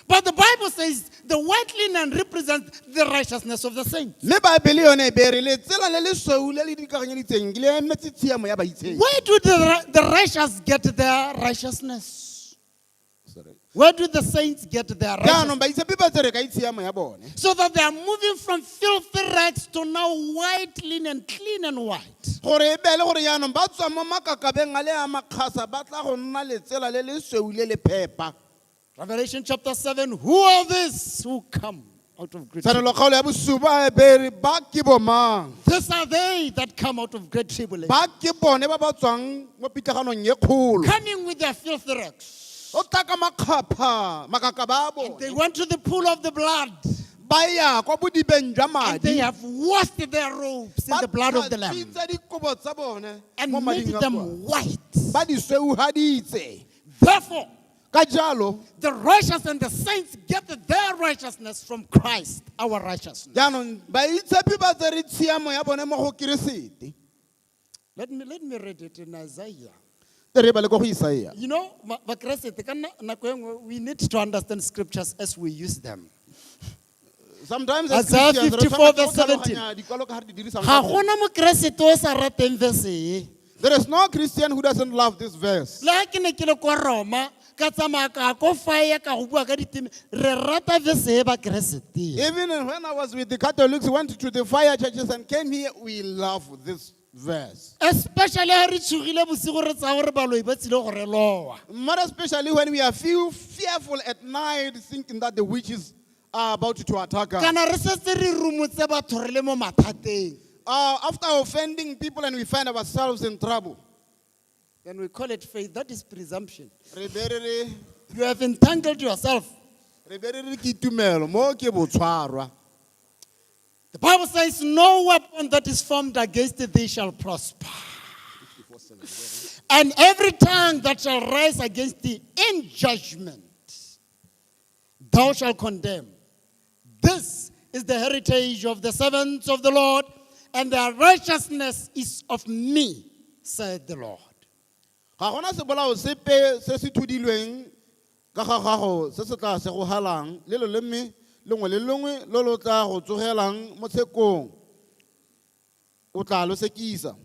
But the Bible says the white linen represents the righteousness of the saints. mme baebele yone e bere letsela le lesweu le le dikaganyeditseng le emetse tshiamo ya baitsheng. Where do the righteous get their righteousness? Where do the saints get their jaanong righteousness? baitshepi ba tsere ka itshiamo ya bone, So that they are moving from filthy rags to now white linen, clean and white. gore e be le gore jaanong ba tswa mo makakabeng a le a makgasa ba tla go nna letsela le lesweu le le phepa. Revelation chapter 7, who are these who come out of great tshwanelo tribulation? kgaolo ya bosupa e bere ba ke bomang, These are they that come out of great tribulation, ba ke bone ba ba tswang mo pitlaganong ye kgolo. coming with their filthy rags. O tla ka makgapha makaka ba And they bone, went to the pool of the blood, ba ya kwa bodibeng jwa and they madi, have washed their robes in the blood of the Lamb, tlhatswitse dikobo tsa bone and mo made mading a them bone, white. ba di sweuhaditse. Therefore, Ka jalo the righteous and the saints get their righteousness from Christ, our righteousness. jaanong baitshepi ba tsere tshiamo ya bone mo go keresete. Let me read it in Isaiah. Te re ba le ko go Isaia. You know, we need to understand scriptures as we use them. Sometimes as Isaiah Christians, re 54 tshwanetse verse go tlhaloganya 17. dikwalo ka gare di dirisang Ha ka bone. gona mokeresete o sa rateng verse e. There is no Christian who doesn't love this verse. Le ha ke ne ke le kwa Roma, ka tsamaya ka ko fire ka go bua ka diteme, re rata verse e ba keresete. Even when I was with the Catholics, went to the fire churches and came here, we love this verse. Especially ha re tshogile bosigo re tsaya gore baloi ba tsile go re loa. More especially when we are fearful at night, thinking that the witches are about to attack us. Kana re setse re rumotse batho re le mo mathateng. After offending people and we find ourselves in trouble, Then we call it faith. That is presumption. re be re re- You have entangled yourself. re be re re ke itumelo, mo ke botshwarwa. The Bible says, no weapon that is formed against thee shall prosper. And every tongue that shall rise against thee in judgment, thou shalt condemn. This is the heritage of the servants of the Lord, and their righteousness is of me, said the Lord. Ga gona sebolao sepe se se thudilweng ka ga gago se se tla se go halang le lo lemme lengwe le lengwe lo lo tla go tsogelang mo tshekong o tla lo sekisa.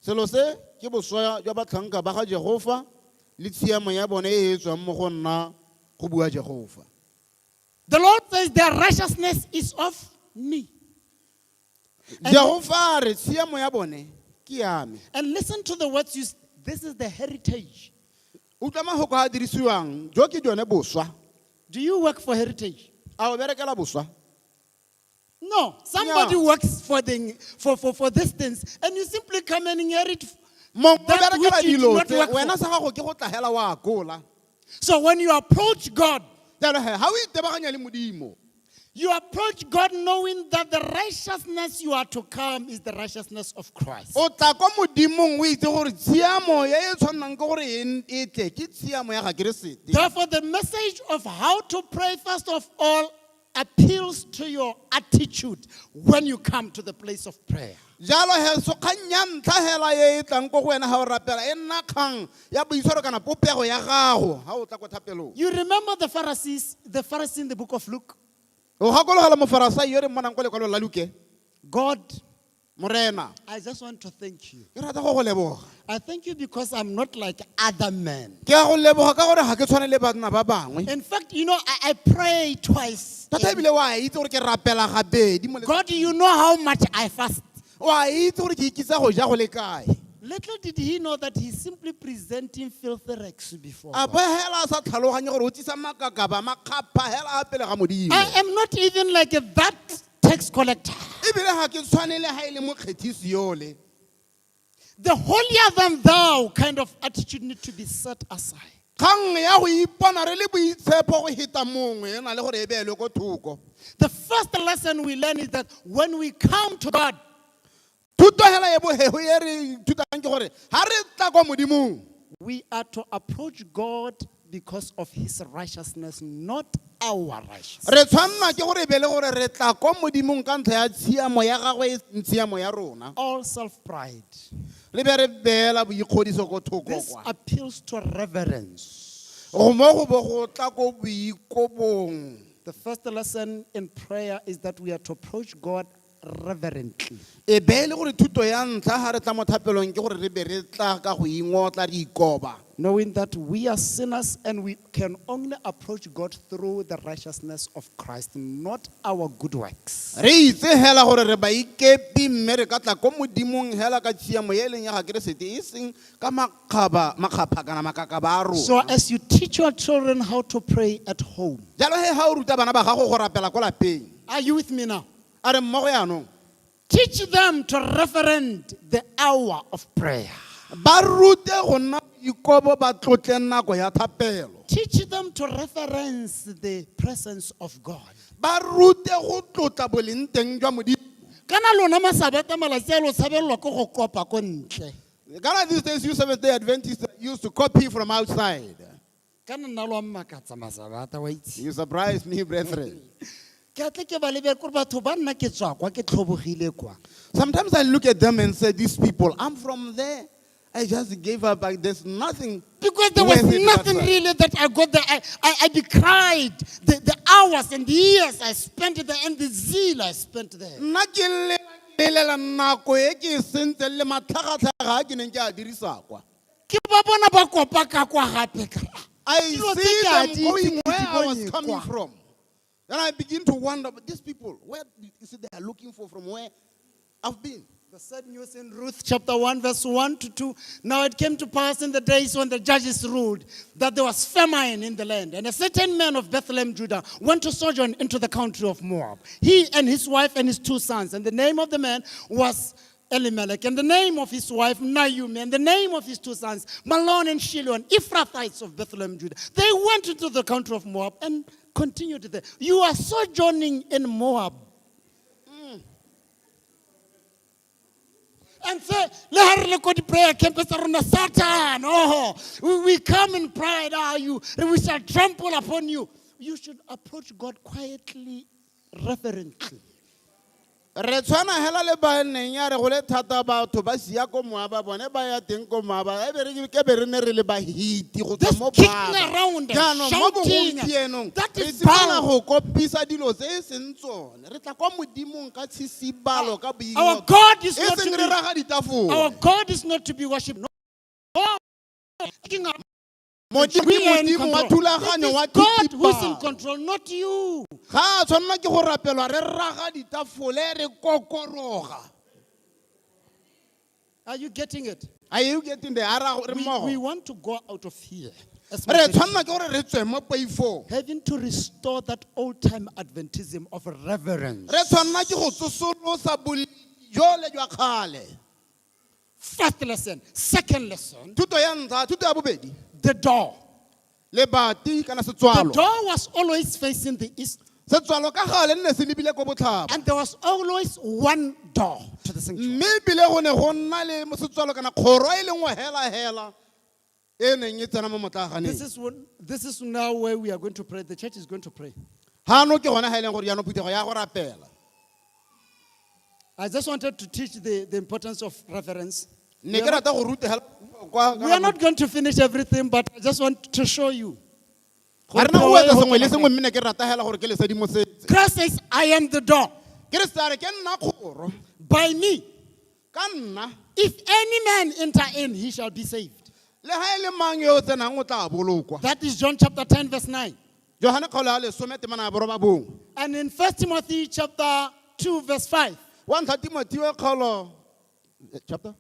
Selo se ke boswa jwa batlhanka ba ga Jehova le tshiamo ya bone e e tswang mo go nna go bua Jehova. The Lord says their righteousness is of me. Jehova re tshiamo ya bone ke ya me. And listen to the words used. This is the heritage. Utlwa mafoko a dirisiwang jo ke jone boswa. Do you work for heritage? A o berekela boswa? No. Somebody Yeah. works for these things, and you simply come and inherit. Mo That berekela which you do dilo not tse work for. wena sa gago ke go tlahela wa kola. So when you approach God, Jalo he ha o itebaganya le Modimo, you approach God knowing that the righteousness you are to come is the righteousness of Christ. o tla kwa Modimong o itse gore tshiamo ya e tshwanang ke gore e tle ke tshiamo ya ga Keresete. Therefore, the message of how to pray, first of all, appeals to your attitude when you come to the place of prayer. Jalo he so kgang ya ntlha hela e e tlang ko go wena ha o rapela e nna kgang ya boitshwaro kana popego ya gago ha o tla kwa thapelong. You remember the Pharisee in the book of Luke? O gakologa Mofarisai yo re mmonang kwa lekwalo la Luke. God, Morena, I just want to thank you. ke rata go go leboga. I thank you because I'm not like other men. Ke a go leboga ka gore ga ke tshwane le bana ba bangwe. In fact, you know, I pray twice. Tata ebile wa itse gore ke rapela gabedi mo God, you know how much I fast. wa itse gore ke ikitsa go ja go le kae. Little did he know that he's simply presenting filthy rags before A God. ba hela a sa tlhaloganye gore o tsisa makakaba makgapha hela a pele ga Modimo. I am not even like that tax collector. Ebile ga ke tshwane le ha e le mokgethisi yole. The holier than thou kind of attitude need to be set aside. Kgang ya go ipona re le boitshepo go heta mongwe e na le gore e beelwe ko thoko. The first lesson we learn is that when we come to God, Thuto hela e bohego e re thutang ke gore ha re tla kwa Modimong we are to approach God because of his righteousness, not our righteousness. re tshwanna ke gore be le gore re tla kwa Modimong ka ntlha ya tshiamo ya gagwe e tshiamo ya rona. All self-pride. Le be re beela boikgodiso ko thoko This kwa. appeals to reverence. go mo go bo go tla ko boikobong. The first lesson in prayer is that we are to approach God reverently. E be le gore thuto ya ntlha ha re tla mo thapelong ke gore re be re tla ka go ingotla re ikoba. Knowing that we are sinners and we can only approach God through the righteousness of Christ, not our good works. Re itse hela gore re ba ikepi mme re ka tla ko modimong hela ka tshiamo ye leng ya ga Keresete e seng ka makgapha kana makakaba a rona. So as you teach your children how to pray at home, Jalo he ha o ruta bana ba gago go rapela ko lapeng. are you with me now? A re mmogo yaanong. Teach them to reverend the hour of prayer. Ba rute go nna ikobo ba tlotle nako ya thapelo. Teach them to reverence the presence of God. Ba rute go tlotla boleng teng jwa modimo. Kana lona masabata malatsi a lo tshabelelwa ke go kopa ko ntle. Ghana these days, you Seventh-day Adventists used to copy from outside. Kana nna lo mmakatsa masabata wa itse. You surprise me, brethren. Ke atle ke ba lebe gore batho ba nna ke tswa kwa ke tlhobogile kwa. Sometimes I look at them and say, these people, I'm from there. I just gave up. There's nothing. Because there was worth it nothing that side. really that I got there. I decried the hours and the years I spent there and the zeal I spent there. Nna ke lelela nako e ke e sentseng le matlhagatlhaga a ke neng ke a dirisa kwa. Ke ba bona ba kopa ka kwa gape ka. I Dilo tse see ke a them di going itse ke where di I was bone coming kwa. from. Then I begin to wonder, but these people, where is it they are looking for from where I've been? The sad news in Ruth chapter 1 verse 1 to 2. Now it came to pass in the days when the judges ruled that there was famine in the land. And a certain man of Bethlehem, Judah, went to sojourn into the country of Moab. He and his wife and his 2 sons. And the name of the man was Elimelech. And the name of his wife, Naomi. And the name of his 2 sons, Malon and Shilion, Ephrathites of Bethlehem, Judah. They went into the country of Moab and continued there. You are sojourning in Moab. And say, let her go to prayer campus around Satan. Oh, we come in pride, are you? We shall trample upon you. You should approach God quietly, reverently. Re tshwana hela le baneng ya re go le thata batho ba sia ko Moaba bone ba ya teng ko Moaba e be re ke be re ne re le ba hiti go This tswa mo kicking Moaba. around and Jaanong, mo shouting, bogompienong, that re is simolola bound. go kopisa dilo tse e seng tsone. Re tla kwa modimong ka tshisibalo ka Our boingotlo. God is E not seng to re be, raga ditafole. our God is not to be worshipped. No. Kicking around. Modimo We are in modimo wa control. thulaganyo It wa is God who is in kitibalo. control, not you. Ga a tshwanela ke go rapelwa re raga ditafole re kokoroga. Are you getting it? Are you getting the ara re We mmogo? want to go out of here. As much Re as- tshwanela ke gore re tswe mo poifong. having to restore that old-time Adventism of reverence. Re tshwanela ke go tsosolosa bojole jwa kgale. First lesson. Second lesson, Thuto ya ntlha, thuto ya bobedi. the door. Lebati kana The setswalo. door was always facing the east, Setswalo ka gale nne se lebile ko botlhaba. and there was always one door to the sanctuary. Mme ebile go ne go nna le setswalo kana kgoro e le nngwe hela e neng e tsena mo motlaganeng. This is now where we are going to pray. The church is going to pray. Hano ke gona ha e leng gore jaanong phuthego ya go rapela. I just wanted to teach the importance of reverence. Ne ke rata go ruta hela kwa We are not going to finish everything, but I just want to show you. ga rena go etsa sengwe le sengwe mme ne ke rata hela gore ke le sedimosetse. Christ says, I am the door. Ke re sa re ke nna kgoro By me, ka nna if any man enter in, he shall be saved. le ha e le mang yo o tsenang o tla bolokwa. That is John chapter 10, verse 9. Johane kgaolo ya lesome temana ya borobabong. And in 1 Timothy chapter 2, verse 5. Wa ntlha Timotheo kgaolo chapter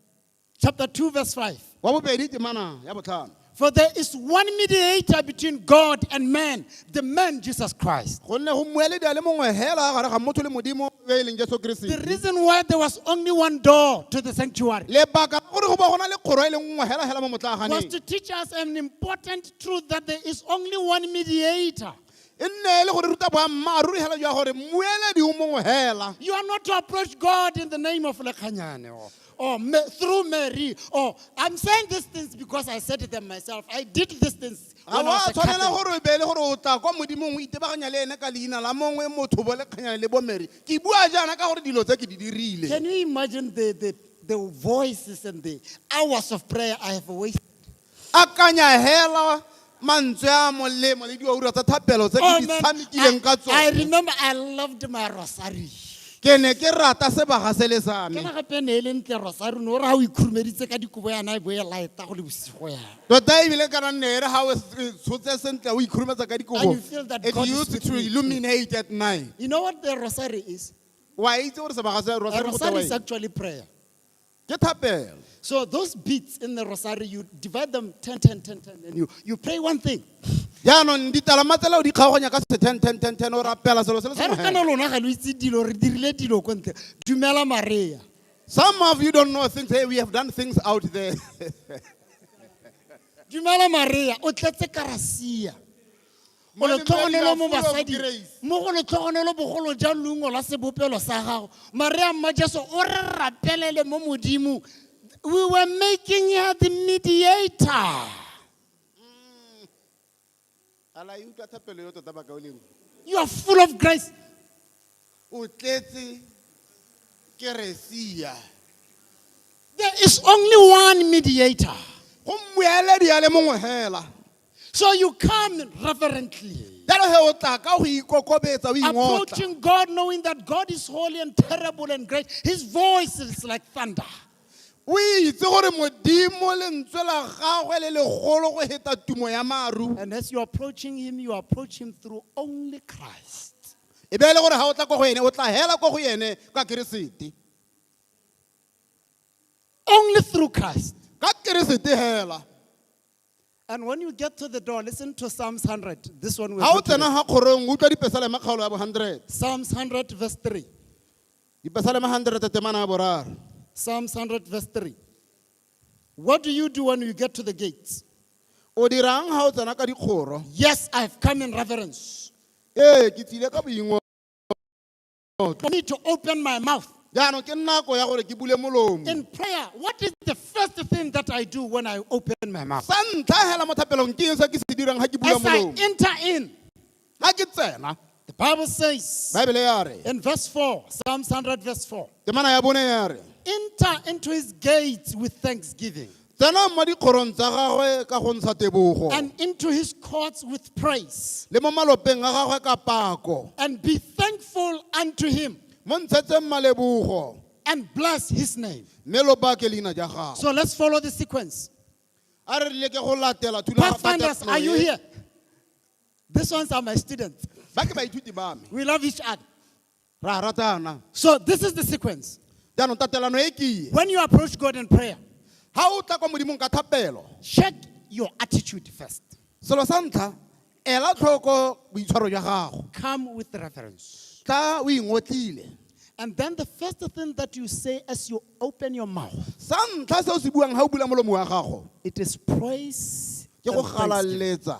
Chapter 2, verse 5. wa bobedi temana ya botlhano. For there is one mediator between God and man, the man Jesus Christ. Gonne go mmueledi a le mongwe hela gare ga motho le modimo yo e leng Jesu The Kriste. reason why there was only one door to the sanctuary Lebaka la gore go ba gona le kgoro e le nngwe hela mo was motlaganeng. to teach us an important truth that there is only one mediator. E nne e le gore ruta boammaaruri hela jwa gore mmueledi o mongwe hela. You are not to approach God in the name of Lekanyane or through Mary. Or I'm saying these things because I said them myself. I did these things Ga when I wa was a tshwanela Catholic. gore o be le gore o tla kwa modimong o itebaganya le ene ka leina la mongwe motho bo lekganyane le bo Mary. Ke bua jaana ka gore dilo tse ke di dirile. Can you imagine the voices and the hours of prayer I have wasted? Akanya hela mantswe a molemo le diura tsa thapelo tse Oh, ke di man, tshamekileng ka I tsone. remember I loved my rosary. Ke ne ke rata sebaga se le sa Ke me. na gape ne e le ntle rosary no ra o ikhurumeditse ka dikobo yana e bo e laeta go le bosigo yana. Tota ebile ka nne ere ha o tshotse sentle o ikhurumetsa ka And dikobo. you feel that It God is used with to me. illuminate at night. You know what the rosary is? Wa itse gore sebaga se A rosary go rosary is tsewa eng? actually prayer. Ke thapelo. So those beats in the rosary, you divide them 10, 10, 10, 10, and you pray one thing. Jaanong ditalama tsela o di kgaoganya ka se 10 10 10 10 o rapela selo se le Ge re sengwe kana hela. lona ga lo itse dilo re dirile dilo ko ntle. Dumela Maria. Some of you don't know things. Hey, we have done things out there. Dumela Maria o tletse karasia. O le Mary, tlhogonelo you are mo full of basadi. grace. Mo go le tlhogonelo bogolo ja lungo la sebopelo sa gago. Maria mma Jesu o re rapelele mo modimo. We were making her the mediator. Ala e utlwa thapelo yo tota ba ka o leng. You are full of grace. O tletse keresia. There is only one mediator. Go mmueledi a le mongwe hela. So you come reverently, Jalo he o tla ka go ikokobetsa o ingotla. approaching God knowing that God is holy and terrible and great. His voice is like thunder. O itse gore modimo lentswe la gagwe le legolo go heta tumo ya maru. And as you're approaching him, you approach him through only Christ. E be le gore ha o tla go go ene o tla hela go go ene ka Keresete. Only through Christ. Ka Keresete hela. And when you get to the door, listen to Psalms 100. This one Ha o will tsena ha kgorong o utlwa dipesa le makgaolo ya bo 100. Psalms 100 verse 3. Dipesa le ma 100 temana ya boraro. Psalms 100 verse 3. What do you do when you get to the gates? O dirang ha o tsena ka dikgoro? Yes, I've come in reverence. Ke tsile ka boingotlo. For me to open my mouth. Jaanong ke nako ya gore ke bule molomo. In prayer, what is the first thing that I do when I open my mouth? Sa ntlha hela mo thapelong ke eng se ke se dirang ha ke bula As I molomo? enter in, Ha ke tsena. the Bible says Bible ya re. in verse 4, Psalms 100 verse 4, Temana ya bone ya re. enter into his gates with thanksgiving Tsena mo dikgorong tsa gagwe ka go ntsha tebogo. and into his courts with praise, Le mo malopeng a gagwe ka pako. and be thankful unto him Mo ntshetseng malebogo. and bless his name. Mme lo bake leina ja gago. So let's follow the sequence. A re rile ke go latela Pathfinders, are you here? These ones are my students. Ba ke baithuti ba me. We love each other. Ra ratana. So this is the sequence. Jaanong tatelano e ke e. When you approach God in prayer, Ha o tla kwa modimong ka thapelo. check your attitude first. Selo sa ntlha, ela tlhoko boitshwaro jwa gago. Come with reverence. Tla o ingotlile. And then the first thing that you say as you open your mouth, Sa ntlha se o se buang ha o bula molomo wa gago. it is praise. Ke go and thanksgiving. galaletsa.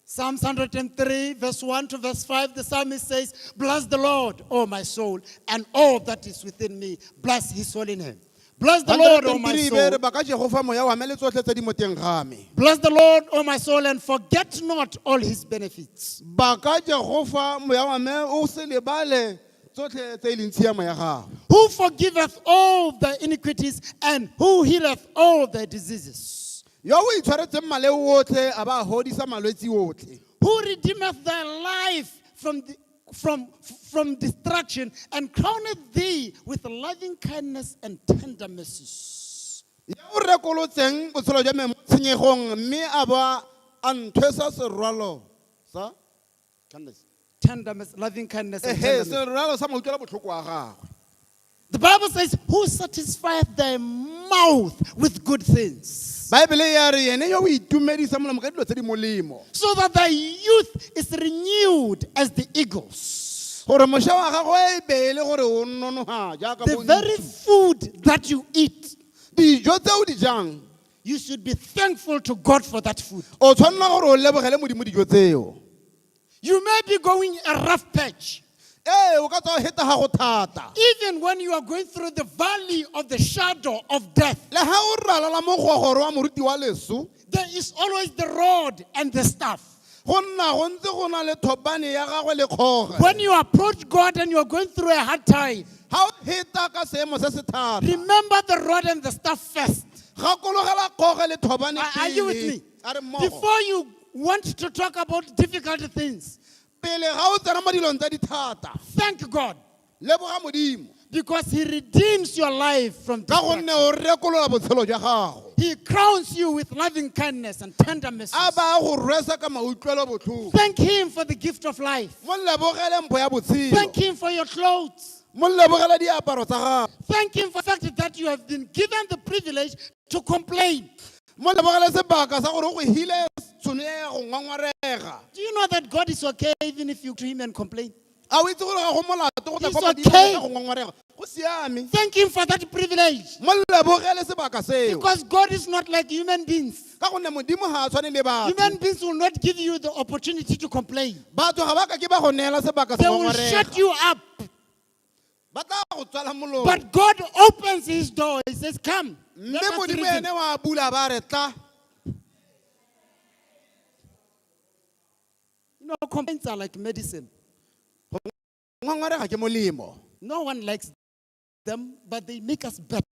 Psalms 103, verse 1 to verse 5, the psalmist says, bless the Lord, O my soul, and all that is within me. Bless his holy name. Bless the Lord, O my soul. Ba ka Jehova moya wa me le tsotlhe tse di mo teng ga me. Bless the Lord, O my soul, and forget not all his benefits. Ba ka Jehova moya wa me o se lebale tsotlhe tse e leng tshiamo ya gago. Who forgiveth all the iniquities and who healeth all the diseases. Yo o itshwaretseng male otlhe a ba hodisa malwetse otlhe. Who redeemeth thy life from destruction and crowneth thee with loving kindness and tender mercies. Yo o rekolotseng botshelo jwa me mo tshenyegong mme a ba a nthwesa serwalo sa Tender mercy, loving kindness and tender mercy. serwalo sa mo utlwela botlhoko wa gagwe. The Bible says, who satisfieth thy mouth with good things, Bible ya re ene yo o itumedisa molomo ka dilo tse di molemo. so that thy youth is renewed as the eagles. Gore mošwa wa gago e be e le gore o nonoga jaaka The bo very food that you eat, dijo tse o di jang you should be thankful to God for that food. o tshwanela gore o lebogele modimo dijo tseo. You may be going a rough patch. O ka tswa o heta ga go thata. Even when you are going through the valley of the shadow of death, Le ha o ralala mo gogoro wa moruti wa leso, there is always the rod and the staff. go nna go ntse go na le thopane ya gagwe le kgoge. When you approach God and you are going through a hard time, Ha o heta ka seemo se se thata, remember the rod and the staff first. Gakologela kgoge le thobane Are you with pele. me? A re mmogo. Before you want to talk about difficult things, Pele ga o tsena mo dilong tsa dithata, thank God leboga Modimo. because He redeems your life from Ka gonne destruction. o rekolola botshelo jwa gago. He crowns you with loving kindness and tender mercy. A ba go rwesa ka mautlwelo botlhoko. Thank Him for the gift of life. Mo lebogele mpho ya botshelo. Thank Him for your clothes. Mo lebogele diaparo tsa gago. Thank Him for the fact that you have been given the privilege to complain. Mo lebogele sebaka sa gore o go hile tšhono ya go ngwangwarega. Do you know that God is okay even if you to Him and complain? A o itse gore ga go molato go tla It's kwa Modimo okay. ka go ngwangwarega. Go siame. Thank Him for that privilege. Mo lebogele sebaka seo. Because God is not like human beings. Ka gonne Modimo ga a tshwane le batho. Human beings will not give you the opportunity to complain. Batho ga ba ka ke ba go neela sebaka They sa will shut ngwangwarega. you up. Ba tla go tswala molomo. But God opens His door. He says, come. Mme Let us Modimo reason. ene wa bula ba re tla. You know, complaints are like medicine. Ngwangwarega ke molemo. No one likes them, but they make us better.